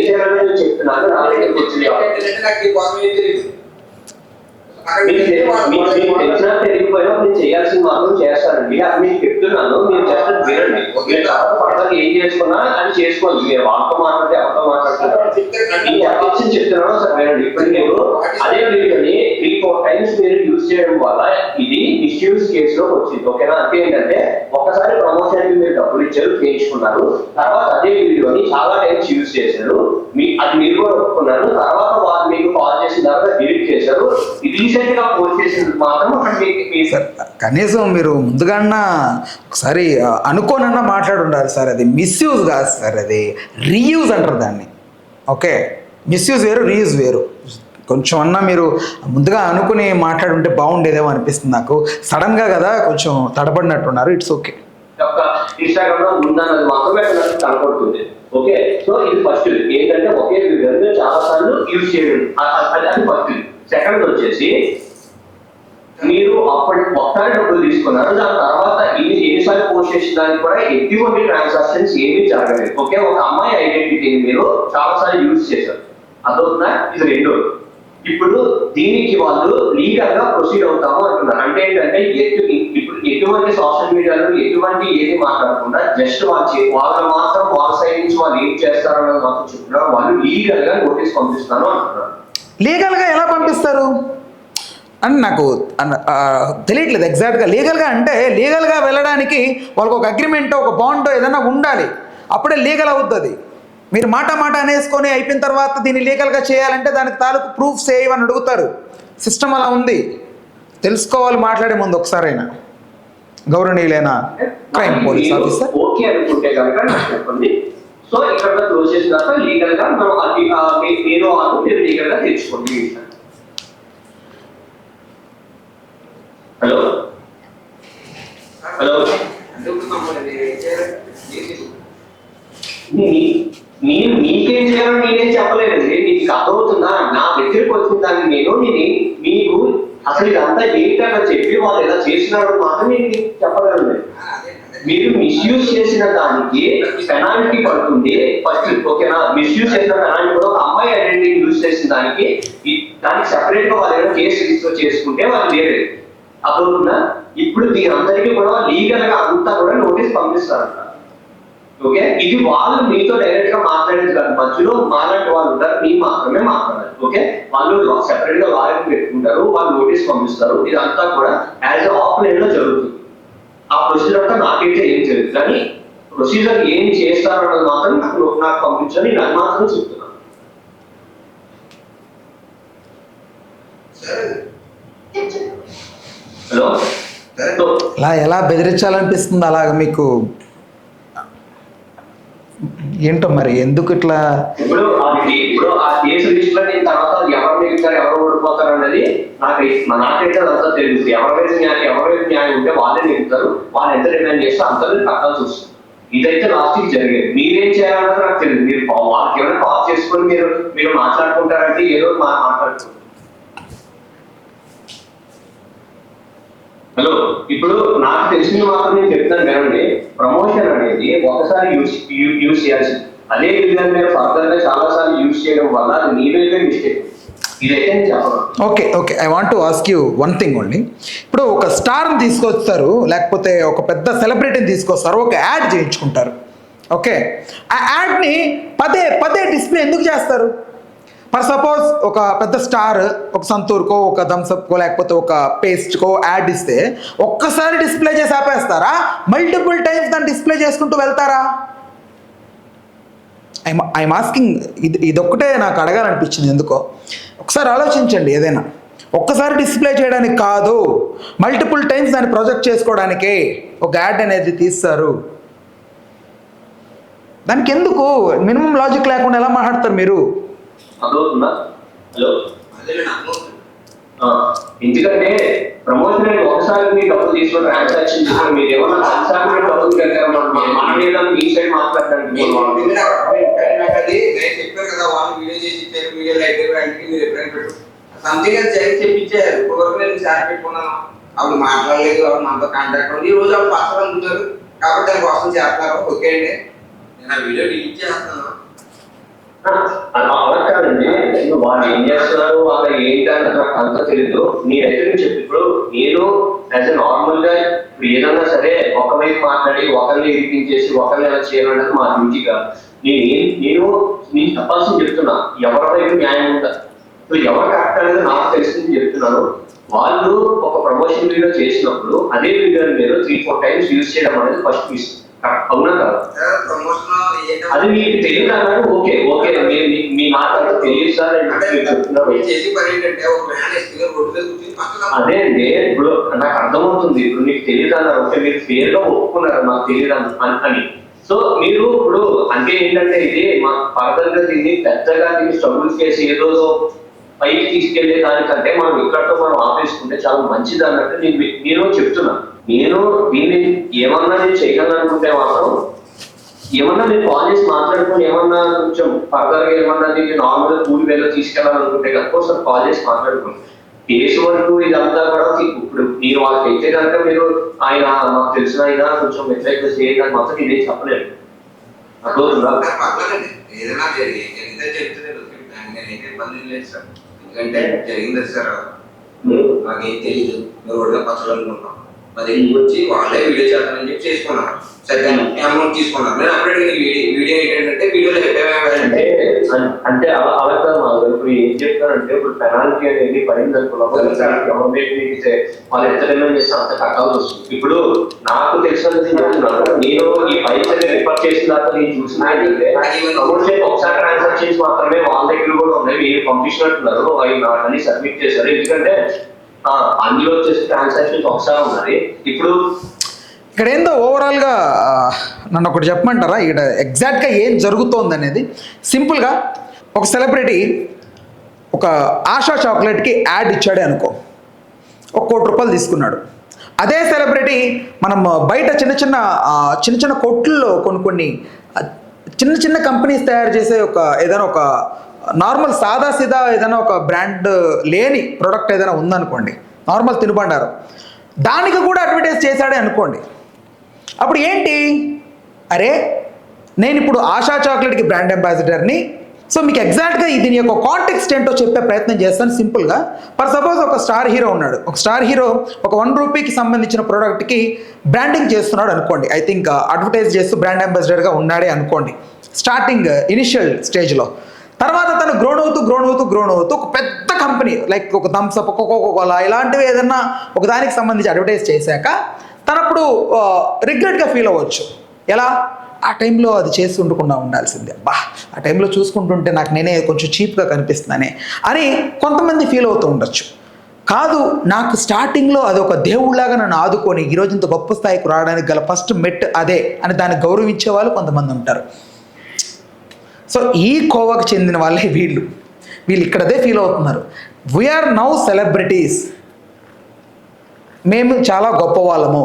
చేయాలో నేను చెప్తున్నాను. నా దగ్గరికి వచ్చింది తెలిసినా తెలియకపోయినా నేను చేయాల్సింది మాత్రం చేస్తానండి. అది మీకు చెప్తున్నాను, మీరు జస్ట్ వినండి. ఏం చేసుకున్నా అది చేసుకోండి. మీరు వాళ్ళతో మాట్లాడితే ఎవరితో మాట్లాడుతున్నారు చెప్తున్నాను సార్, వినండి. ఇప్పుడు మీరు అదే వీడియోని 3-4 times మీరు యూజ్ చేయడం వల్ల ఇది మిస్యూజ్ కేసులో వచ్చింది. ఓకేనా? అంటే ఏంటంటే ఒకసారి ప్రమోషన్ కి మీరు డబ్బులు ఇచ్చారు, చేయించుకున్నారు, తర్వాత అదే వీడియోని చాలా టైమ్స్ యూజ్ చేశారు, అది మీరు కూడా ఒప్పుకున్నారు, తర్వాత వాళ్ళు మీకు కాల్ చేసిన తర్వాత డిలీట్ చేశారు. రీసెంట్ గా పోస్ట్ చేసినందుకు మాత్రం కనీసం మీరు ముందుగానే ఒకసారి అనుకోనన్నా మాట్లాడి ఉండాలి సార్. అది మిస్యూజ్ కాదు సార్, అది రీయూజ్ అంటారు దాన్ని. ఓకే, మిస్యూజ్ వేరు, రీయూజ్ వేరు. కొంచెం అన్నా మీరు ముందుగా అనుకుని మాట్లాడుంటే బాగుండేదేమో అనిపిస్తుంది నాకు. సడన్గా కదా కొంచెం తడబడినట్టున్నారు. It's okay. ఇన్స్టాగ్రామ్ లో ఉందన్నది మాత్రమే కనపడుతుంది. ఓకే, సో ఇది ఫస్ట్ ఏంటంటే ఒకే వీడియో చాలా సార్లు యూజ్ చేయడం, అది ఫస్ట్. సెకండ్ వచ్చేసి మీరు అప్పటి ఒకసారి డబ్బులు తీసుకున్నారు, దాని తర్వాత ఎన్నిసార్లు పోస్ట్ చేసిన దానికి కూడా ఎటువంటి ట్రాన్సాక్షన్స్ ఏమీ జరగలేదు. ఓకే, ఒక అమ్మాయి ఐడెంటిటీని మీరు చాలా సార్లు యూజ్ చేశారు, అదొకనా? ఇది రెండో. ఇప్పుడు దీనికి వాళ్ళు లీగల్ గా ప్రొసీడ్ అవుతాము అంటున్నారు. అంటే ఏంటంటే ఇప్పుడు ఎటువంటి సోషల్ మీడియాలో ఎటువంటి ఏది మాట్లాడకుండా జస్ట్ వాళ్ళు మాత్రం వాళ్ళ సైడ్ నుంచి వాళ్ళు ఏం చేస్తారని మాత్రం చెప్తున్నారు. వాళ్ళు లీగల్ గా నోటీస్ పంపిస్తాను అంటున్నారు. లీగల్గా ఎలా పంపిస్తారు అని నాకు తెలియట్లేదు ఎగ్జాక్ట్గా. లీగల్గా అంటే లీగల్గా వెళ్ళడానికి వాళ్ళకు ఒక అగ్రిమెంట్, ఒక బాండ్ ఏదైనా ఉండాలి, అప్పుడే లీగల్ అవుతుంది. మీరు మాట అనేసుకొని అయిపోయిన తర్వాత దీన్ని లీగల్గా చేయాలంటే దానికి తాలూకు ప్రూఫ్స్ ఏవని అడుగుతారు. సిస్టమ్ అలా ఉంది, తెలుసుకోవాలి మాట్లాడే ముందు ఒకసారైనా. గౌరవనీయులైన క్రైమ్ పోలీస్ ఆఫీసర్, ఓకే అనుకుంటే కనుక నాకు చెప్పండి. సో ఇక్కడ క్లోజ్ చేసిన తర్వాత లీగల్ గా మనం మీరు మీరు లీగల్ గా తెచ్చుకోండి. హలో హలో, మీకేం చేయాలో నేనేం చెప్పలేదండి. మీకు అర్థమవుతుందా? నా దగ్గరికి వచ్చిన దాన్ని నేను మీకు అసలు ఇదంతా ఏంటని చెప్పి వాళ్ళు ఎలా చేసినారు మాత్రం నేను చెప్పగలను. మీరు మిస్యూజ్ చేసిన దానికి పెనాల్టీ పడుతుంది ఫస్ట్, ఓకేనా? మిస్యూజ్ చేసిన పెనాల్టీ కూడా ఒక అమ్మాయి ఐడెంటిటీ యూజ్ చేసిన దానికి దానికి సెపరేట్ గా వాళ్ళు ఏదైనా కేసు రిజిస్టర్ చేసుకుంటే వాళ్ళు వేరే అర్థవుతుందా? ఇప్పుడు దీని అందరికీ కూడా లీగల్ గా అంతా కూడా నోటీస్ పంపిస్తారంట. ఓకే, ఇది వాళ్ళు మీతో డైరెక్ట్ గా మాట్లాడేది కాదు, మధ్యలో మాలాంటి వాళ్ళు ఉంటారు, మీ మాత్రమే మాట్లాడాలి. ఓకే, వాళ్ళు సెపరేట్ గా లాయర్ పెట్టుకుంటారు, వాళ్ళు నోటీస్ పంపిస్తారు. ఇదంతా కూడా యాజ్ ఆఫ్లైన్ లో జరుగుతుంది. ఆ ప్రొసీజర్ అంతా నాకైతే ఏం తెలియదు, కానీ ప్రొసీజర్ ఏం చేస్తారన్నది మాత్రం నాకు పంపించని నేను అది మాత్రం చెప్తున్నాను. హలో, అలా ఎలా బెదిరించాలనిపిస్తుంది అలాగ మీకు? ఏంటో మరి ఎందుకు ఇట్లా? ఇప్పుడు ఆ కేసు లిస్ట్ లో నేను తర్వాత ఎవరు మిగుతారు ఎవరు ఓడిపోతారు అన్నది నాకైతే అదంతా తెలుస్తుంది. ఎవరైతే న్యాయం ఉంటే వాళ్ళే మిగుతారు, వాళ్ళు ఎంత డిమాండ్ చేస్తే అంత కట్టాల్సి వస్తుంది. ఇదైతే లాస్ట్ కి జరిగేది. మీరేం చేయాలన్నది నాకు తెలియదు. మీరు వాళ్ళకి ఏమైనా కాల్ చేసుకొని మీరు మాట్లాడుకుంటారంటే ఏదో మాట్లాడుకుంటారు. హలో, ఇప్పుడు నాకు తెలిసింది మాత్రం నేను చెప్తాను వినండి. ప్రమోషన్ అనేది ఒకసారి యూజ్ చేయాల్సింది. అదే విధంగా మీరు ఫర్దర్ గా చాలా సార్లు యూజ్ చేయడం వల్ల అది మీరైతే మిస్టేక్. ఇదైతే నేను చెప్పను. Okay, I want to ask you one thing only. ఇప్పుడు ఒక స్టార్ని తీసుకొస్తారు, లేకపోతే ఒక పెద్ద సెలబ్రిటీని తీసుకొస్తారు, ఒక యాడ్ చేయించుకుంటారు. ఓకే, ఆ యాడ్ని పదే డిస్ప్లే ఎందుకు చేస్తారు? ఫర్ సపోజ్ ఒక పెద్ద స్టార్ ఒక సంతూర్కో ఒక థమ్స్అప్కో లేకపోతే ఒక పేస్ట్కో యాడ్ ఇస్తే ఒక్కసారి డిస్ప్లే చేసి ఆపేస్తారా? మల్టిపుల్ టైమ్స్ దాన్ని డిస్ప్లే చేసుకుంటూ వెళ్తారా? I'm asking. ఇదొక్కటే నాకు అడగాలనిపించింది ఎందుకో. ఒకసారి ఆలోచించండి. ఏదైనా ఒక్కసారి డిస్ప్లే చేయడానికి కాదు, మల్టిపుల్ టైమ్స్ దాన్ని ప్రొజెక్ట్ చేసుకోవడానికే ఒక యాడ్ అనేది తీస్తారు. దానికి ఎందుకు మినిమం లాజిక్ లేకుండా ఎలా మాట్లాడతారు మీరు? అదవుతుందా? హలో, ఎందుకంటే ప్రమోషన్ అనేది ఒకసారి మీరు డబ్బులు తీసుకుని ట్రాన్సాక్షన్ తీసుకుని మీరు ఏమన్నా ఒకసారి మీరు డబ్బులు కట్టారు మన మీ సైడ్ మాట్లాడడానికి చెప్పారు కదా, వాళ్ళు వీడియో చేసి ఇచ్చారు, వీడియో లైబ్రరీ మీరు ఎప్పుడైనా పెట్టు సంథింగ్ అది చేసి చెప్పించారు. ఇప్పటివరకు నేను సార్ పెట్టుకున్నాను, అప్పుడు మాట్లాడలేదు, అప్పుడు మనతో కాంటాక్ట్ ఉంది. ఈ రోజు వాళ్ళు పక్కన అనుకుంటారు కాబట్టి దాని కోసం చేస్తున్నారు. ఓకే అండి, నేను ఆ వీడియో డిలీట్ చేస్తున్నాను. అలా కాదండి, వాళ్ళు ఏం చేస్తున్నారు వాళ్ళ ఏంటని నాకు అంతా తెలీదు. నేనైతే చెప్పి ఇప్పుడు నేను యాజ్ నార్మల్ గా ఇప్పుడు ఏదన్నా సరే ఒకవైపు మాట్లాడి ఒకరిని ఇరికించేసి ఒకరిని ఎలా చేయాలన్నది మా డ్యూటీ కాదు. నేను చెప్పాల్సింది చెప్తున్నా, ఎవరి వైపు న్యాయం ఉందా, ఇప్పుడు ఎవరు కరెక్ట్ అనేది నాకు తెలిసింది చెప్తున్నాను. వాళ్ళు ఒక ప్రమోషన్ వీడియో చేసినప్పుడు అదే వీడియోని మీరు 3-4 టైమ్స్ యూజ్ చేయడం అనేది ఫస్ట్ మిస్టేక్. అవునా కదా? అది మీకు తెలియదు అన్నారు. ఓకే, మీ మాటలు తెలియదు సార్ అదే అండి. ఇప్పుడు నాకు అర్థమవుతుంది. ఇప్పుడు మీకు తెలియదు అన్నారు, ఓకే, మీరు ఫేర్ గా ఒప్పుకున్నారు నాకు తెలియదు అని. సో మీరు ఇప్పుడు అంటే ఏంటంటే ఇది మా ఫర్దర్ గా దీన్ని పెద్దగా దీన్ని స్ట్రగుల్ చేసి ఏదో పైకి తీసుకెళ్లే దానికంటే మనం ఇక్కడతో మనం ఆపేసుకుంటే చాలా మంచిది అన్నట్టు నేను చెప్తున్నాను. నేను దీన్ని ఏమన్నా నేను చేయగలనుకుంటే మాత్రం ఏమన్నా నేను కాల్ చేసి మాట్లాడుకుని ఏమన్నా కొంచెం ఫర్దర్ గా ఏమన్నా దీన్ని నార్మల్ కూలి వేలో తీసుకెళ్లాలనుకుంటే కనుక సార్ కాల్ చేసి మాట్లాడుకోండి. కేసు వరకు ఇదంతా కూడా ఇప్పుడు మీరు వాళ్ళకి అయితే కనుక మీరు ఆయన మాకు తెలిసిన ఆయన కొంచెం వ్యతిరేకంగా చేయడానికి మాత్రం ఇదే చెప్పలేదు. అర్థమవుతుందా? ఏదైనా జరిగితే చెప్తే నేనైతే ఇబ్బంది లేదు సార్, ఎందుకంటే జరిగింది సార్ నాకేం తెలియదు. మీరు కూడా పచ్చలనుకుంటాం మరి వచ్చి వాళ్ళే వీడియో చేస్తానని చెప్పి చేసుకున్నారు. సరే అమౌంట్ తీసుకున్నారు. నేను అప్పుడే వీడియో ఏంటంటే వీడియోలో అంటే అలా కాదు మాకు. ఇప్పుడు ఏం చెప్తారంటే ఇప్పుడు పెనాల్టీ అనేది పడింది అనుకున్నాం, వాళ్ళు ఎంత డిమాండ్ చేస్తే అంత కట్టాల్సి వస్తుంది. ఇప్పుడు నాకు తెలిసినది చెప్తున్నాను, నేను ఈ పైసలు రిఫర్ చేసిన దాకా నేను చూసిన ఒకసారి ట్రాన్సాక్షన్స్ మాత్రమే వాళ్ళ దగ్గర కూడా ఉన్నాయి. మీరు పంపించినట్టున్నారు, అవి నాకని సబ్మిట్ చేశారు. ఎందుకంటే అందులో వచ్చేసి ట్రాన్సాక్షన్స్ ఒకసారి ఉన్నది. ఇప్పుడు ఇక్కడ ఏందో ఓవరాల్గా నన్ను ఒకటి చెప్పమంటారా? ఇక్కడ ఎగ్జాక్ట్గా ఏం జరుగుతోంది అనేది సింపుల్గా ఒక సెలబ్రిటీ ఒక ఆశా చాక్లెట్కి యాడ్ ఇచ్చాడే అనుకో, 1 కోటి రూపాయలు తీసుకున్నాడు. అదే సెలబ్రిటీ మనం బయట చిన్న చిన్న కొట్లలో కొన్ని చిన్న కంపెనీస్ తయారు చేసే ఏదైనా ఒక నార్మల్ సాదా ఏదైనా ఒక బ్రాండ్ లేని ప్రోడక్ట్ ఏదైనా ఉందనుకోండి, నార్మల్ తినుబండారు, దానికి కూడా అడ్వర్టైజ్ చేశాడే అనుకోండి, అప్పుడు ఏంటి, అరే నేను ఇప్పుడు ఆశా చాక్లెట్కి బ్రాండ్ అంబాసిడర్ని. సో మీకు ఎగ్జాక్ట్గా దీని యొక్క కాంటెక్స్ట్ ఏంటో చెప్పే ప్రయత్నం చేస్తాను సింపుల్గా. ఫర్ సపోజ్ ఒక స్టార్ హీరో ఉన్నాడు. ఒక స్టార్ హీరో ఒక 1 రూపీకి సంబంధించిన ప్రోడక్ట్కి బ్రాండింగ్ చేస్తున్నాడు అనుకోండి. ఐ థింక్ అడ్వర్టైజ్ చేస్తూ బ్రాండ్ అంబాసిడర్గా ఉన్నాడే అనుకోండి స్టార్టింగ్ ఇనిషియల్ స్టేజ్లో. తర్వాత తను గ్రోన్ అవుతూ ఒక పెద్ద కంపెనీ లైక్ ఒక థమ్స్ అప్, కోకోకోలా ఇలాంటివి ఏదన్నా ఒక దానికి సంబంధించి అడ్వర్టైజ్ చేశాక తనప్పుడు రిగ్రెట్గా ఫీల్ అవ్వచ్చు. ఎలా, ఆ టైంలో అది చేసి ఉండకుండా ఉండాల్సిందే, ఆ టైంలో చూసుకుంటుంటే నాకు నేనే కొంచెం చీప్గా కనిపిస్తున్నానే అని కొంతమంది ఫీల్ అవుతూ ఉండొచ్చు. కాదు, నాకు స్టార్టింగ్లో అది ఒక దేవుళ్లాగా నన్ను ఆదుకొని ఈరోజు ఇంత గొప్ప స్థాయికి రావడానికి గల ఫస్ట్ మెట్ అదే అని దాన్ని గౌరవించే వాళ్ళు కొంతమంది ఉంటారు. సో ఈ కోవకు చెందిన వాళ్ళే వీళ్ళు ఇక్కడదే ఫీల్ అవుతున్నారు. వీఆర్ నౌ సెలబ్రిటీస్, మేము చాలా గొప్ప వాళ్ళము,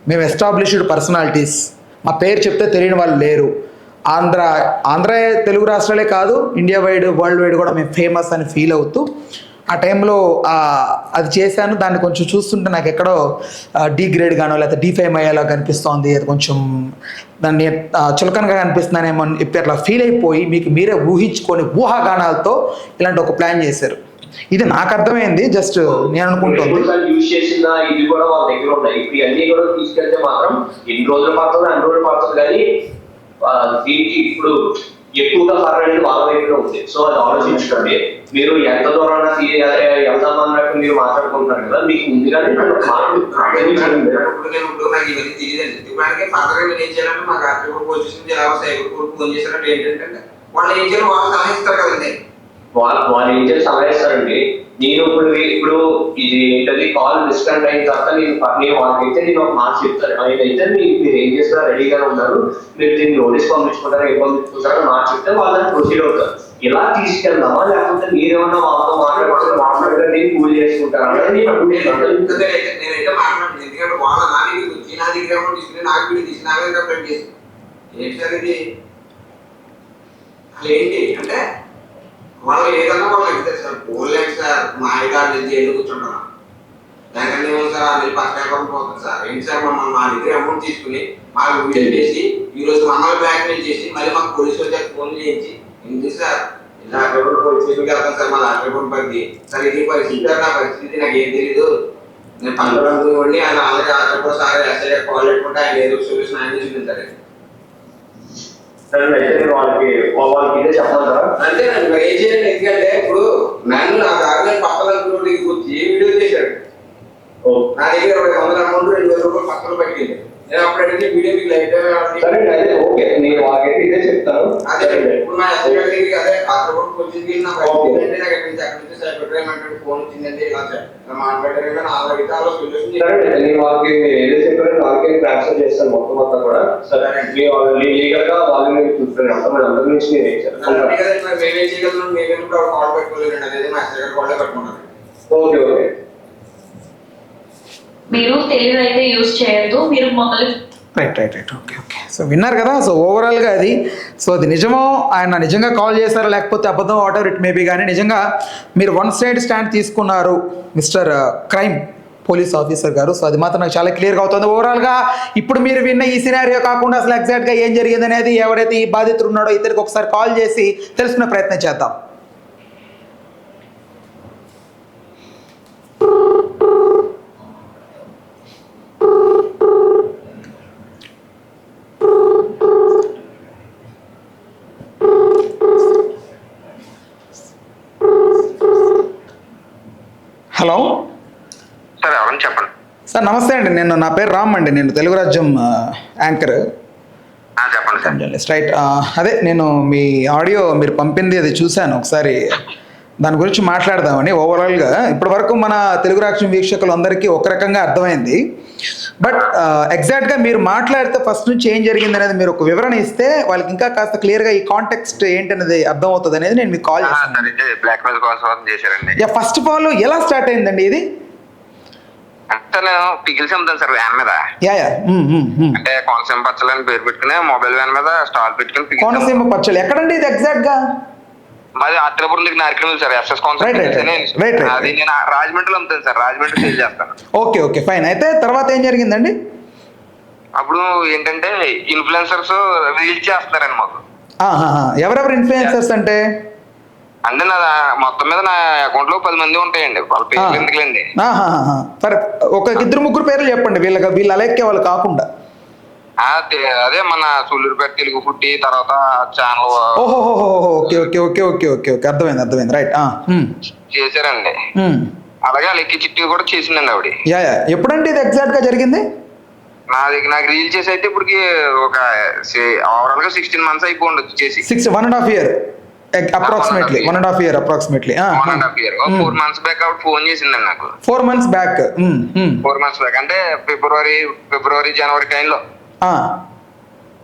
మేము ఎస్టాబ్లిష్డ్ పర్సనాలిటీస్, మా పేరు చెప్తే తెలియని వాళ్ళు లేరు. ఆంధ్ర తెలుగు రాష్ట్రాలే కాదు, ఇండియా వైడ్ వరల్డ్ వైడ్ కూడా మేము ఫేమస్ అని ఫీల్ అవుతూ ఆ టైంలో అది చేశాను. దాన్ని కొంచెం చూస్తుంటే నాకు ఎక్కడో డిగ్రేడ్ గానో లేకపోతే డిఫైమ్ అయ్యేలా కనిపిస్తోంది, అది కొంచెం దాన్ని చులకనగా కనిపిస్తుందనేమో ఇప్పుడు అట్లా ఫీల్ అయిపోయి మీకు మీరే ఊహించుకొని ఊహాగానాలతో ఇలాంటి ఒక ప్లాన్ చేశారు. ఇది నాకు అర్థమైంది, జస్ట్ నేను అనుకుంటుంది. యూజ్ చేసిన ఇది కూడా వాళ్ళ దగ్గర ఉన్నాయి. ఇప్పుడు ఇవన్నీ కూడా తీసుకెళ్తే మాత్రం ఎన్ని రోజులు పడుతుంది, అన్ని రోజులు పడుతుంది, కానీ దీనికి ఇప్పుడు ఎక్కువగా పర్వాలేదు వాళ్ళ దగ్గర ఉంది. సో అది ఆలోచించుకోండి. మీరు ఎంత దూరం వెళ్దాం అన్నట్టు మీరు మాట్లాడుకుంటారు కదా, మీకు ముందుగానే నాకు ఇవన్నీ తెలియదండి. ఇప్పటికే ఫర్దర్ నేను ఏం చేయాలంటే మాకు రాత్రి పొజిషన్ ఎలా వస్తాయి ఫోన్ చేశారంటే ఏంటంటే వాళ్ళు ఏం చేయాలి వాళ్ళు సలహా ఇస్తారు కదండి. వాళ్ళు ఏం చేసి సహాయిస్తారండి. నేను ఇప్పుడు ఇది ఏంటది కాల్ డిస్కనెక్ట్ అయిన తర్వాత నేను వాళ్ళకైతే నేను ఒక మాట చెప్తాను. అయితే మీరు ఏం చేస్తారో రెడీగానే ఉన్నారు, మీరు దీన్ని నోటీస్ పంపించుకుంటారా ఏం పంపించుకుంటారో మాట చెప్తే వాళ్ళని ప్రొసీడ్ అవుతారు. ఇలా తీసుకెళ్దామా లేకపోతే మీరేమన్నా వాళ్ళతో మాట్లాడుకుంటే కూల్ చేసుకుంటారా అనేది నేను అనుకుంటున్నాను. నేనైతే మాట్లాడలేదు, ఎందుకంటే వాళ్ళ నా దగ్గర వచ్చి నా దగ్గర తీసుకుని నాకు వీడియో తీసి నా దగ్గర ప్రింట్ చేసి ఏంటి సార్ ఇది అసలు ఏంటి అంటే వాళ్ళు ఏదన్నా వాళ్ళు ఎగ్జాక్ట్ సార్ పోలేదు సార్ మా ఐదారు జైలు కూర్చుంటాను దానికన్నా ఏమో సార్ మీరు పక్క అకౌంట్ పోతుంది సార్ ఏంటి సార్ మమ్మల్ని మా దగ్గర అమౌంట్ తీసుకుని మాకు వీడియో చేసి ఈ రోజు మమ్మల్ని బ్లాక్మెయిల్ చేసి మళ్ళీ మాకు పోలీసు వచ్చాక ఫోన్ చేయించి ఏంటి సార్ ఇలా అక్కడ పోలీస్ స్టేషన్కి వెళ్తాను సార్ మా అకౌంట్ పడికి సార్ ఇది పరిస్థితి సార్ నా పరిస్థితి నాకు ఏం తెలీదు నేను పల్లెటూరు ఉండి ఆయన ఆల్రెడీ అక్కడ కూడా సార్ ఎస్ఐ కాల్ పెట్టుకుంటే ఆయన ఏదో సొల్యూషన్ ఆయన చూపించారు. అయితే నేను వాళ్ళకి ఇదే చెప్పాలి అంతే ఏం చేయండి, ఎందుకంటే ఇప్పుడు నన్ను నా దారిలో పక్కన వచ్చి వీడియో చేశాడు నా దగ్గర 200 అమౌంట్ 2000 రూపాయలు పక్కన పెట్టింది. నేను అప్పుడు అడిగితే వీడియో మీకు లైట్ సరే ఓకే నేను వాళ్ళకి ఇదే చెప్తాను. అదే ఇప్పుడు నా ఎస్ఐ గారికి అదే కాకపోతే వచ్చింది నా పరిస్థితి నాకు ఎక్కడి నుంచి అక్కడి నుంచి సైబర్ ఫోన్ వచ్చిందంటే ఇలా మాట్లాడారు కానీ ఆల్రెడీ అలా సొల్యూషన్ నేను వాళ్ళకి ఏదో చెప్పారో వాళ్ళకి ట్రాన్స్ఫర్ చేస్తాను మొత్తం కూడా. సరే లీగల్ గా వాళ్ళని చూస్తాను అందరి నుంచి మేమేం చేయగలను మేమేం కాల్ పెట్టుకోలేదండి అదే మా ఎస్ఐ గారు కాల్ పెట్టుకున్నాను. ఓకే ఓకే మీరు తెలివి అయితే యూజ్ చేయొద్దు, మీరు మమ్మల్ని రైట్ ఓకే. సో విన్నారు కదా. సో ఓవరాల్గా అది నిజమో ఆయన నిజంగా కాల్ చేశారా లేకపోతే అబద్ధం వాట్ ఎవర్ ఇట్ మేబీ, కానీ నిజంగా మీరు వన్ సైడ్ స్టాండ్ తీసుకున్నారు మిస్టర్ క్రైమ్ పోలీస్ ఆఫీసర్ గారు. సో అది మాత్రం నాకు చాలా క్లియర్గా అవుతుంది. ఓవరాల్గా ఇప్పుడు మీరు విన్న ఈ సినారియో కాకుండా అసలు ఎగ్జాక్ట్గా ఏం జరిగింది అనేది ఎవరైతే ఈ బాధితుడు ఉన్నాడో ఇతనికి ఒకసారి కాల్ చేసి తెలుసుకునే ప్రయత్నం చేద్దాం. హలో సార్ ఎవరని చెప్పండి సార్. నమస్తే అండి, నా పేరు రామ్ అండి, నేను తెలుగు రాజ్యం యాంకర్ చెప్పండి సార్. Journalist right. అదే నేను మీ ఆడియో మీరు పంపింది అది చూశాను, ఒకసారి దాని గురించి మాట్లాడదామని. ఓవరాల్గా ఇప్పటి వరకు మన తెలుగు రాష్ట్రం వీక్షకులందరికీ ఒక రకంగా అర్థమైంది, బట్ ఎగ్జాక్ట్గా మీరు మాట్లాడితే ఫస్ట్ నుంచి ఏం జరిగింది అనేది మీరు ఒక వివరణ ఇస్తే వాళ్ళకి ఇంకా కాస్త క్లియర్గా ఈ కాంటెక్స్ట్ ఏంటనేది అర్థమవుతుంది అనేది నేను మీకు కాల్ చేస్తాను. బ్లాక్ మెయిల్ కోసం చేశారండి. ఫస్ట్ ఆఫ్ ఆల్ ఎలా స్టార్ట్ అయిందండి ఇది? అంటే నేను పిగిల్స్ అమ్ముతాను సార్ వ్యాన్ మీద. అంటే కోనసీమ పచ్చలు అని పేరు పెట్టుకుని మొబైల్ వ్యాన్ మీద స్టాల్ పెట్టుకుని కోనసీమ పచ్చలు ఎక్కడండి ఇది ఎగ్జాక్ట్ గా? మాది ఆత్రేయపురం దగ్గర నారికల్ సార్ ఎస్ఎస్ కాన్సెప్ట్. అది నేను రాజమండ్రిలో అమ్ముతాను సార్, రాజమండ్రి సేల్ చేస్తాను. Okay fine. అయితే తర్వాత ఏం జరిగిందండి? అప్పుడు ఏంటంటే ఇన్ఫ్లుయెన్సర్స్ రీల్స్ చేస్తున్నారండి మాకు. ఎవరెవరు ఇన్ఫ్లుయెన్సర్స్ అంటే నా మొత్తం మీద నా అకౌంట్ లో 10 మంది ఉంటాయండి. వాళ్ళ పేర్లు ఎందుకులేండి. సరే ఒక ఇద్దరు ముగ్గురు పేర్లు చెప్పండి వీళ్ళు అలెక్కే వాళ్ళు కాకుండా. అదే మన సూళ్ళూరుపేట తెలుగు ఫుడ్, తర్వాత channel. Okay okay okay okay okay okay అర్థమైంది రైట్. చేశారండి. అలాగే అలెక్కి చిట్టి కూడా చేసిందండి ఆవిడ. ఎప్పుడంటే ఇది ఎగ్జాక్ట్ గా జరిగింది? నాకు రీల్ చేసి అయితే ఇప్పటికి ఒక ఓవరాల్ గా 16 months అయిపోయింది చేసి. 1.5 year approximately. 1.5 year approximately. 1.5 year. 4 months back ఆవిడ ఫోన్ చేసిందండి నాకు. 4 months బ్యాక్. 4 months బ్యాక్ అంటే ఫిబ్రవరి జనవరి టైంలో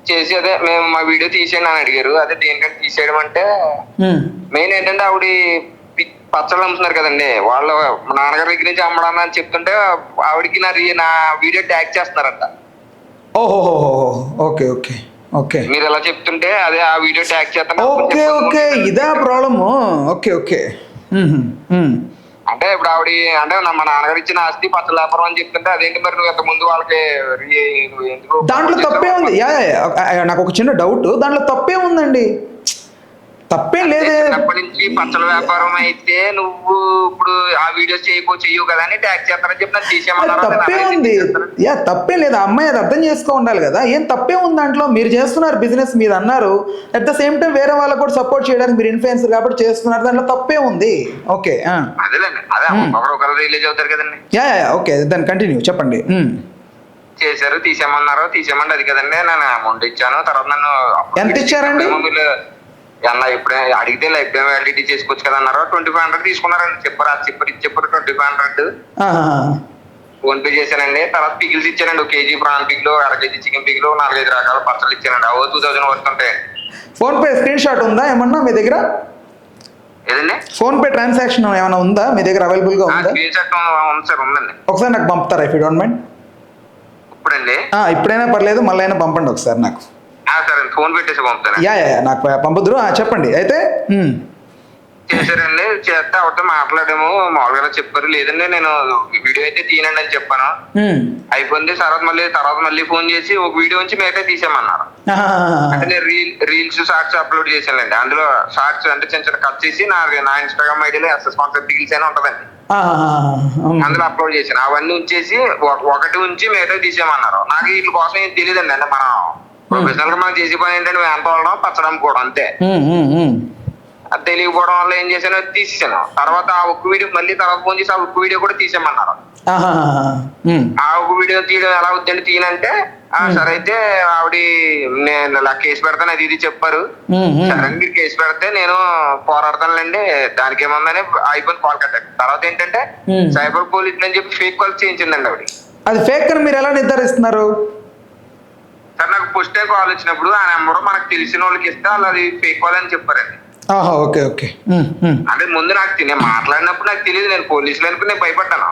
చేసి అదే మేము మా వీడియో తీసేయండి అని అడిగారు. అదే దేనికంటే తీసేయడం అంటే మెయిన్ ఏంటంటే ఆవిడ పచ్చళ్ళు అమ్ముతున్నారు కదండి, వాళ్ళు నాన్నగారి దగ్గర నుంచి అమ్మడాన్ని అని చెప్తుంటే ఆవిడకి నా వీడియో ట్యాగ్ చేస్తున్నారంట. Okay okay okay. మీరు ఎలా చెప్తుంటే అదే ఆ వీడియో ట్యాగ్ చేస్తున్నారు. ఓకే ఓకే ఇదా ప్రాబ్లమ్. Okay okay. అంటే ఇప్పుడు ఆవిడ అంటే మా నాన్నగారు ఇచ్చిన ఆస్తి పచ్చల వ్యాపారం అని చెప్తుంటే అదేంటి మరి నువ్వు ముందు వాళ్ళకి దాంట్లో తప్పే ఉంది. నాకు ఒక చిన్న డౌట్, దాంట్లో తప్పే ఉందండి. తప్పేం లేదే. అప్పటి నుంచి పచ్చల వ్యాపారం అయితే నువ్వు ఇప్పుడు ఆ వీడియోస్ చెయ్యవు కదా అని ట్యాగ్ చేస్తారని చెప్పి తీసేయమన్నారు. తప్పే ఉంది. తప్పే లేదు. ఆ అమ్మాయి అది అర్థం చేసుకో ఉండాలి కదా. ఏం తప్పే ఉంది దాంట్లో? మీరు చేస్తున్నారు బిజినెస్, మీరు అన్నారు. అట్ ద సేమ్ టైం వేరే వాళ్ళకు కూడా సపోర్ట్ చేయడానికి మీరు ఇన్ఫ్లుయెన్సర్ కాబట్టి చేస్తున్నారు. దాంట్లో తప్పే ఉంది. ఓకే అదేలేండి. అదే ఒకరు రిలీజ్ అవుతారు కదండి. ఓకే దాన్ని కంటిన్యూ చెప్పండి. చేశారు, తీసేయమంటే అది కదండి నేను అమౌంట్ ఇచ్చాను. తర్వాత నన్ను ఎంత ఇచ్చారండి? ఇప్పుడే అడిగితే లైఫ్ టైం వ్యాలిడిటీ చేసుకోవచ్చు కదా అన్నారు. 2500 తీసుకున్నారండి. చెప్పారు 2500 ఫోన్ పే చేశానండి. తర్వాత పిగిల్స్ ఇచ్చానండి. 1 kg ప్రాన్ పిగ్లు, 1/2 kg చికెన్ పిగ్లు, 4-5 రకాల పచ్చళ్ళు ఇచ్చానండి. 2000 వర్త్ ఉంటాయి. ఫోన్ పే స్క్రీన్ షాట్ ఉందా ఏమన్నా మీ దగ్గర? ఏదండి ఫోన్ పే ట్రాన్సాక్షన్ ఏమైనా ఉందా మీ దగ్గర? అవైలబుల్ గా ఉందా? స్క్రీన్ షాట్ ఉంది సార్, ఉందండి. ఒకసారి నాకు పంపుతారా ఇఫ్ యూ డోంట్ మైండ్? ఇప్పుడండి ఇప్పుడైనా పర్లేదు, మళ్ళీ అయినా పంపండి ఒకసారి నాకు. సరే ఫోన్ పెట్టేసి పంపుతాను. నాకు పంపుదురు. చెప్పండి అయితే. చేశారండి. చేస్తే అవతో మాట్లాడాము. మామూలుగా చెప్పారు. లేదండి నేను వీడియో అయితే తీయనండి అని చెప్పాను. అయిపోయింది. తర్వాత మళ్ళీ ఫోన్ చేసి ఒక వీడియో నుంచి మేటే తీసామన్నారు. అంటే నేను రీల్స్ షార్ట్స్ అప్లోడ్ చేశానండి. అందులో షార్ట్స్ అంటే చిన్న చిన్న కట్ చేసి నా ఇన్స్టాగ్రామ్ ఐడిలో ఎస్ఎస్ కాన్సెప్ట్ పిగిల్స్ అని ఉంటదండి, అందులో అప్లోడ్ చేశాను. అవన్నీ ఉంచేసి ఒకటి ఉంచి మేటే తీసేయమన్నారు. నాకు వీటి కోసం ఏం తెలియదండి. అంటే మనం ప్రొఫెషనల్ గా మనం చేసే పని ఏంటంటే వ్యాన్ తోలడం, పచ్చడం కూడా అంతే. అది తెలియకపోవడం వల్ల ఏం చేశాను, తీసేసాను. తర్వాత ఆ ఒక్క వీడియో మళ్ళీ తర్వాత ఫోన్ చేసి ఆ ఒక్క వీడియో కూడా తీసేయమన్నారు. ఆ ఒక్క వీడియో తీయడం ఎలా అవుతుందంటే తీయనంటే సరే అయితే ఆవిడ నేను ఇలా కేసు పెడతాను అది ఇది చెప్పారు. సరే మీరు కేసు పెడితే నేను పోరాడతానులేండి, దానికి ఏముందని అయిపోయింది. కాల్ కట్టారు. తర్వాత ఏంటంటే సైబర్ పోలీస్ అని చెప్పి ఫేక్ కాల్ చేయించిందండి ఆవిడ. అది ఫేక్ అని మీరు ఎలా నిర్ధారిస్తున్నారు? సార్ నాకు ఫస్ట్ టైం కాల్ వచ్చినప్పుడు ఆ నెంబర్ మనకు తెలిసిన వాళ్ళకి ఇస్తే వాళ్ళు అది ఫేక్ కాల్ అని చెప్పారండి. Okay okay. అంటే ముందు నేను మాట్లాడినప్పుడు నాకు తెలియదు, నేను పోలీసులు అనుకుని నేను భయపడ్డాను.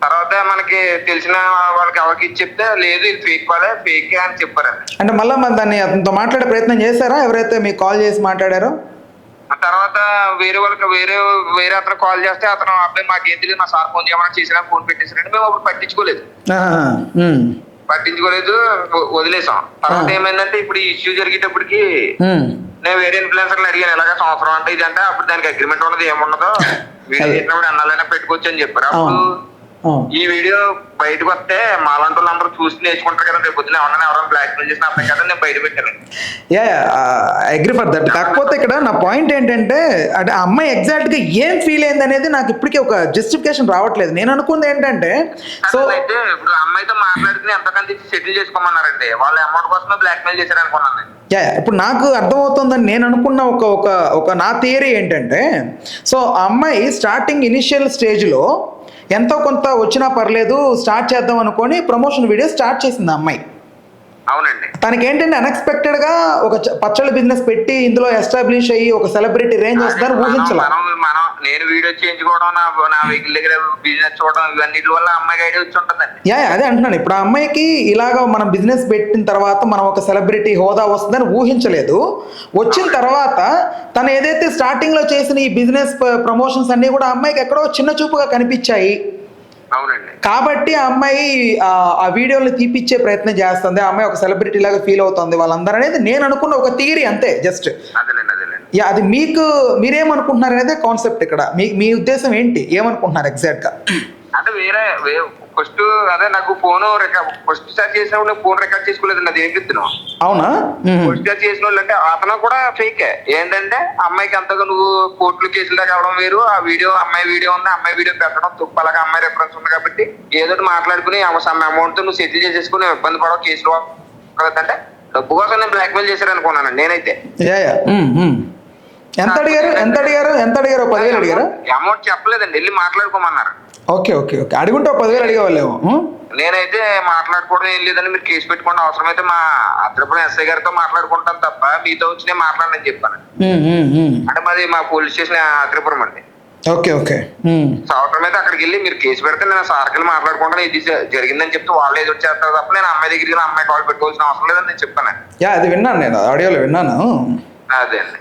తర్వాత మనకి తెలిసిన వాళ్ళకి ఎవరికి ఇచ్చి చెప్తే లేదు ఇది ఫేక్ కాలే, ఫేక్ అని చెప్పారండి. అంటే మళ్ళీ దాన్ని అతనితో మాట్లాడే ప్రయత్నం చేశారా ఎవరైతే మీకు కాల్ చేసి మాట్లాడారో? ఆ తర్వాత వేరే వాళ్ళకి వేరే అతను కాల్ చేస్తే అతను అబ్బాయి మాకేం తెలియదు, మా సార్ ఫోన్ చేయమని చేసినా ఫోన్ పెట్టేసారంటే మేము అప్పుడు పట్టించుకోలేదు, వదిలేసాం. తర్వాత ఏమైందంటే ఇప్పుడు ఈ ఇష్యూ జరిగేటప్పటికి నేను వేరే ఇన్ఫ్లుయెన్సర్లు అడిగాను ఎలాగ సంవత్సరం అంటే ఇదంటే అప్పుడు దానికి అగ్రిమెంట్ ఉన్నది ఏమున్నదో వీడియో చేసినప్పుడు అన్నాలైనా పెట్టుకోవచ్చు అని చెప్పారు. అప్పుడు ఈ వీడియో బయటకు వస్తే మాలాంటి వాళ్ళు అందరూ చూసి నేర్చుకుంటారు కదా, రేపు పొద్దున ఎవరైనా బ్లాక్మెయిల్ చేసిన అబ్బాయి కదా నేను బయట పెట్టాను. Agree for that. కాకపోతే ఇక్కడ నా పాయింట్ ఏంటంటే అంటే ఆ అమ్మాయి ఎగ్జాక్ట్ గా ఏం ఫీల్ అయింది అనేది నాకు ఇప్పటికీ ఒక జస్టిఫికేషన్ రావట్లేదు. నేను అనుకుంది ఏంటంటే సో అయితే ఇప్పుడు అమ్మాయితో మాట్లాడుకుని ఎంతకంత సెటిల్ చేసుకోమన్నారండి, వాళ్ళ అమౌంట్ కోసమే బ్లాక్మెయిల్ చేశారు అనుకున్నాను. ఇప్పుడు నాకు అర్థమవుతుందని నేను అనుకున్న ఒక నా థియరీ ఏంటంటే సో ఆ అమ్మాయి స్టార్టింగ్ ఇనిషియల్ స్టేజ్లో ఎంతో కొంత వచ్చినా పర్లేదు స్టార్ట్ చేద్దాం అనుకొని ప్రమోషన్ వీడియో స్టార్ట్ చేసింది ఆ అమ్మాయి. అవునండి. తనకి ఏంటంటే అన్ఎక్స్పెక్టెడ్ గా ఒక పచ్చళ్ళ బిజినెస్ పెట్టి ఇందులో ఎస్టాబ్లిష్ అయ్యి ఒక సెలబ్రిటీ రేంజ్ వస్తుందని ఊహించాలి. నేను వీడియో చేయించుకోవడం, నా వెహికల్ దగ్గర బిజినెస్ చూడడం, ఇవన్నిటి వల్ల అమ్మాయికి ఐడియా వచ్చి ఉంటుందండి. అదే అంటున్నాను. ఇప్పుడు ఆ అమ్మాయికి ఇలాగ మనం బిజినెస్ పెట్టిన తర్వాత మనం ఒక సెలబ్రిటీ హోదా వస్తుందని ఊహించలేదు. వచ్చిన తర్వాత తను ఏదైతే స్టార్టింగ్ లో చేసిన ఈ బిజినెస్ ప్రమోషన్స్ అన్ని కూడా అమ్మాయికి ఎక్కడో చిన్న చూపుగా కనిపించాయి. అవునండి. కాబట్టి ఆ అమ్మాయి ఆ వీడియోని తీపిచ్చే ప్రయత్నం చేస్తుంది, ఆ అమ్మాయి ఒక సెలబ్రిటీ లాగా ఫీల్ అవుతుంది వాళ్ళందరూ అనేది నేను అనుకున్న ఒక థియరీ అంతే జస్ట్. అదేలేండి. అది మీరేమనుకుంటున్నారు అనేది కాన్సెప్ట్ ఇక్కడ. మీ ఉద్దేశం ఏంటి, ఏమనుకుంటున్నారు ఎగ్జాక్ట్ గా? అంటే వేరే ఫస్ట్ అదే నాకు ఫస్ట్ స్టార్ట్ చేసినప్పుడు ఫోన్ రికార్డ్ చేసుకోలేదండి, అది ఏం చెప్తున్నావు. అవునా? ఫస్ట్ స్టార్ట్ చేసిన వాళ్ళు అంటే అతను కూడా ఫేకే. ఏంటంటే అమ్మాయికి అంతగా నువ్వు కోర్టులు కేసులు దాకా అవడం వేరు, ఆ వీడియో అమ్మాయి వీడియో ఉంది, అమ్మాయి వీడియో పెట్టడం తుప్పలాగా అమ్మాయి రెఫరెన్స్ ఉంది కాబట్టి ఏదో మాట్లాడుకుని సమ్ అమౌంట్ తో నువ్వు సెటిల్ చేసేసుకుని ఇబ్బంది పడవు కేసులు అంటే డబ్బు కోసం నేను బ్లాక్మెయిల్ చేశారు అనుకున్నాను నేనైతే. ఎంత అడిగారు 10,000 అడిగారు? అమౌంట్ చెప్పలేదండి, వెళ్ళి మాట్లాడుకోమన్నారు. ఓకే అడుగుంటే 10,000 అడిగేవాళ్ళేమో. నేనైతే మాట్లాడుకోవడం ఏం లేదని మీరు కేసు పెట్టుకోండి, అవసరమైతే మా అత్రపురం ఎస్ఐ గారితో మాట్లాడుకుంటాను తప్ప మీతో వచ్చి నేను మాట్లాడనని చెప్పాను. అంటే మాది మా పోలీస్ స్టేషన్ అత్రపురం అండి. ఓకే అవసరమైతే అక్కడికి వెళ్ళి మీరు కేసు పెడితే నేను సార్కి వెళ్ళి మాట్లాడుకుంటాను, ఇది జరిగిందని చెప్తే వాళ్ళు ఏదో చేస్తారు తప్ప నేను అమ్మాయి దగ్గరికి అమ్మాయి కాల్ పెట్టుకోవాల్సిన అవసరం లేదని నేను చెప్పాను. అది విన్నాను, నేను ఆడియోలో విన్నాను. అదే అండి.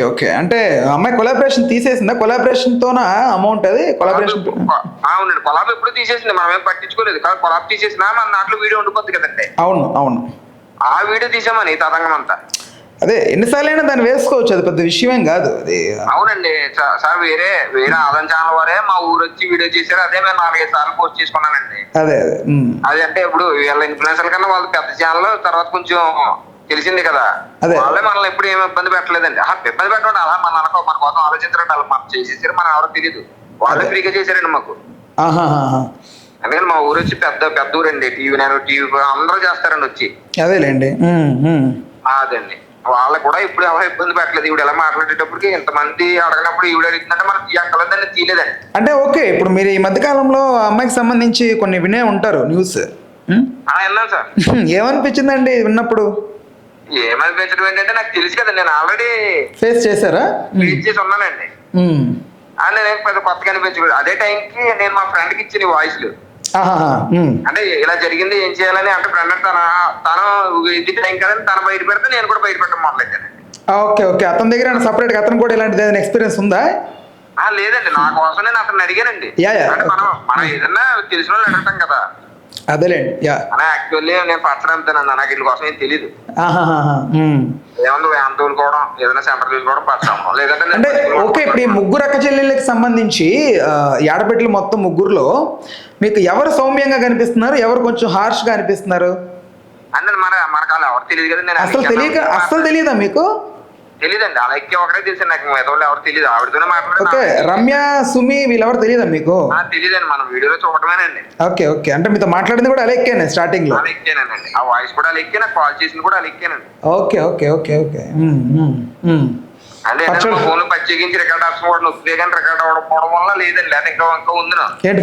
ఓకే అంటే అమ్మాయి కొలాబరేషన్ తీసేసిందా? కొలాబరేషన్ తోనా అమౌంట్? అది కొలాబరేషన్? అవునండి, కొలాబ్ ఎప్పుడు తీసేసింది, మనం ఏం పట్టించుకోలేదు. కానీ కొలాబ్ తీసేసినా మన దాంట్లో వీడియో ఉండిపోద్ది కదండి. అవును ఆ వీడియో తీసామని తతంగం అంతా. అదే ఎన్నిసార్లు అయినా దాన్ని వేసుకోవచ్చు, అది పెద్ద విషయమేం కాదు అది. అవునండి సార్, వేరే ఆదాయం ఛానల్ వారే మా ఊరు వచ్చి వీడియో చేశారు, అదే మేము 4-5 సార్లు పోస్ట్ చేసుకున్నానండి. అదే అది అంటే ఇప్పుడు వీళ్ళ ఇన్ఫ్లుయెన్సర్ కన్నా వాళ్ళు పెద్ద ఛానల్, తర్వాత కొంచెం తెలిసింది కదా, వాళ్ళే మనల్ని ఎప్పుడు ఏమి ఇబ్బంది పెట్టలేదండి. ఇబ్బంది పెట్టడం అలా మన కోసం ఆలోచించారంటే అలా మనం చేసేసారు, మనం ఎవరో తెలియదు, వాళ్ళే ఫ్రీగా చేశారండి మాకు. అందుకని మా ఊరు వచ్చి పెద్ద ఊరండి, టీవీ అందరూ చేస్తారండి వచ్చి. అదేలేండి. అదండి, వాళ్ళకి కూడా ఇప్పుడు ఎవరో ఇబ్బంది పెట్టలేదు. ఇప్పుడు ఎలా మాట్లాడేటప్పటికి ఇంతమంది అడగనప్పుడు ఈవిడ అడిగిందంటే మనకి ఎక్కలేదండి, తీయలేదండి. అంటే ఓకే, ఇప్పుడు మీరు ఈ మధ్య కాలంలో అమ్మాయికి సంబంధించి కొన్ని వినే ఉంటారు న్యూస్. విన్నాను సార్. ఏమనిపించిందండి విన్నప్పుడు? ఏమనిపించడం ఏంటంటే నాకు తెలుసు కదా, నేను ఆల్రెడీ ఫేస్ చేశారా? ఫేస్ చేసి ఉన్నానండి. నేను పెద్ద కొత్తగా అనిపించలేదు. అదే టైంకి నేను మా ఫ్రెండ్ కి ఇచ్చిన వాయిస్లు, అంటే ఇలా జరిగింది ఏం చేయాలని. అంటే ఫ్రెండ్ తను ఇది టైం కదని తను బయట పెడితే నేను కూడా బయట పెట్టడం మొదలెట్టానండి. ఓకే అతని దగ్గర సపరేట్ గా అతను కూడా ఇలాంటి ఏదైనా ఎక్స్పీరియన్స్ ఉందా? లేదండి, నా కోసం నేను అతను అడిగానండి. అంటే మనం ఏదన్నా తెలిసిన వాళ్ళు అడగటం కదా. అదేలేండి. యాక్చువల్లీ నేను పచ్చడి అమ్ముతాను, నాకు వీళ్ళ కోసం ఏం తెలీదు. ఏమన్నా వ్యాన్ తోలుకోవడం, ఏదైనా సెంటర్ తీసుకోవడం, పచ్చడం లేదంటే. అంటే ఓకే, ఇప్పుడు ఈ ముగ్గురు అక్క చెల్లెళ్ళకి సంబంధించి ఆడబిడ్డలు మొత్తం ముగ్గురులో మీకు ఎవరు సౌమ్యంగా కనిపిస్తున్నారు, ఎవరు కొంచెం హార్ష్ గా అనిపిస్తున్నారు? అంటే మనకు వాళ్ళు ఎవరు తెలియదు కదా. నేను అసలు తెలియదా మీకు? తెలీదండి, అలా ఎక్కి ఒకటే తెలిసి నాకు మెదవులు ఎవరు తెలియదు. ఆవిడతోనే ఓకే, రమ్య, సుమి వీళ్ళెవరు తెలియదా మీకు? తెలియదండి, మనం వీడియోలో చూడటమేనండి. ఓకే అంటే మీతో మాట్లాడింది కూడా అలా ఎక్కాను స్టార్టింగ్ లో? అలా ఎక్కానండి, ఆ వాయిస్ కూడా అలా ఎక్కి, నాకు కాల్ చేసింది కూడా అలా ఎక్కానండి. ఓకే అంటే ఫోన్ లో ప్రత్యేకించి రికార్డ్ ఆప్షన్ కూడా నొక్కితే కానీ రికార్డ్ అవ్వడం వల్ల లేదండి, లేదా ఇంకా ఉంది. ఏంటి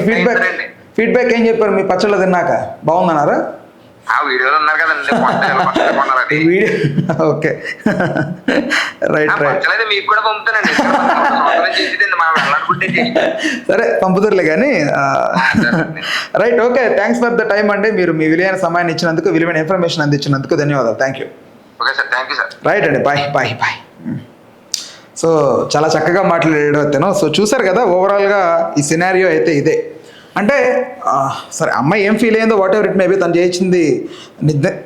ఫీడ్బ్యాక్ ఏం చెప్పారు మీ పచ్చళ్ళు తిన్నాక? బాగుందన్నారా? ఆ వీడియోలో ఉన్నారు కదండి. ఓకే రైట్ మీకు కూడా పంపుతానండి, సరే పంపుతారులే కానీ. Right, okay, thanks for the time అండి. మీరు మీ విలువైన సమయాన్ని ఇచ్చినందుకు, విలువైన ఇన్ఫర్మేషన్ అందించినందుకు ధన్యవాదాలు. Thank you. Okay sir, thank you sir. Right అండి, బాయ్. సో చాలా చక్కగా మాట్లాడాడు అతను. సో చూసారు కదా, ఓవరాల్గా ఈ సినారియో అయితే ఇదే. అంటే సరే, అమ్మాయి ఏం ఫీల్ అయ్యిందో వాట్ ఎవర్ ఇట్ మేబీ, తను చేయించింది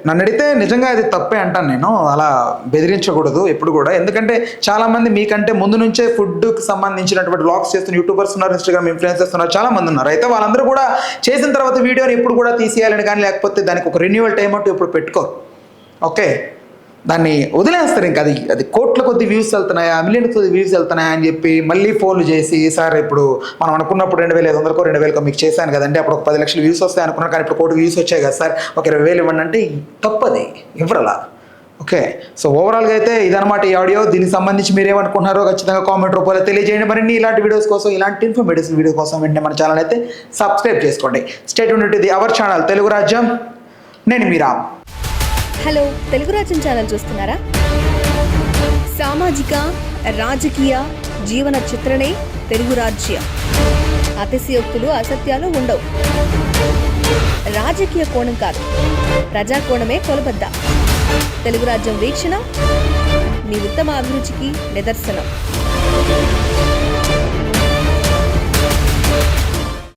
నన్ను అడిగితే నిజంగా అది తప్పే అంటాను నేను. అలా బెదిరించకూడదు ఎప్పుడు కూడా, ఎందుకంటే చాలామంది మీకంటే ముందు నుంచే ఫుడ్కి సంబంధించినటువంటి వ్లాగ్స్ చేస్తున్న యూట్యూబర్స్ ఉన్నారు, ఇన్స్టాగ్రామ్ ఇన్ఫ్లుయెన్సర్స్ ఉన్నారు, చాలామంది ఉన్నారు. అయితే వాళ్ళందరూ కూడా చేసిన తర్వాత వీడియోని ఎప్పుడు కూడా తీసేయాలని కానీ, లేకపోతే దానికి ఒక రెన్యువల్ టైం అంటూ ఎప్పుడు పెట్టుకోరు. ఓకే, దాన్ని వదిలేస్తారు. ఇంకా అది కోట్ల కొద్ది వ్యూస్ వెళ్తున్నాయా, మిలియన్ కొద్ది వ్యూస్ వెళ్తున్నాయా అని చెప్పి మళ్ళీ ఫోన్లు చేసి, సార్ ఇప్పుడు మనం అనుకున్నప్పుడు 2,500కో 2,000కో మీకు చేశాను కదండి, అప్పుడు ఒక 10 లక్షలు వ్యూస్ వస్తాయి అనుకున్నాను, కానీ ఇప్పుడు 1 కోటి వ్యూస్ వచ్చాయి కదా సార్, ఒక 20,000 ఇవ్వండి అంటే తప్పది, ఇవ్వరలా. ఓకే, సో ఓవరాల్గా అయితే ఇదనమాట ఈ ఆడియో. దీనికి సంబంధించి మీరు ఏమనుకుంటున్నారో ఖచ్చితంగా కామెంట్ రూపంలో తెలియజేయండి. మరిన్ని ఇలాంటి వీడియోస్ కోసం, ఇలాంటి ఇన్ఫర్మేటివ్ వీడియో కోసం వెంటనే మన ఛానల్ అయితే సబ్స్క్రైబ్ చేసుకోండి. Stay tuned to the our channel Telugu రాజ్యం. నేను మీ రామ్. హలో, తెలుగు రాజ్యం ఛానల్ చూస్తున్నారా? సామాజిక, రాజకీయ, జీవన చిత్రణే తెలుగు రాజ్యం. అతిశయోక్తులు, అసత్యాలు ఉండవు. రాజకీయ కోణం కాదు, ప్రజా కోణమే కొలబద్ద. తెలుగు రాజ్యం వీక్షణ మీ ఉత్తమ అభిరుచికి నిదర్శనం.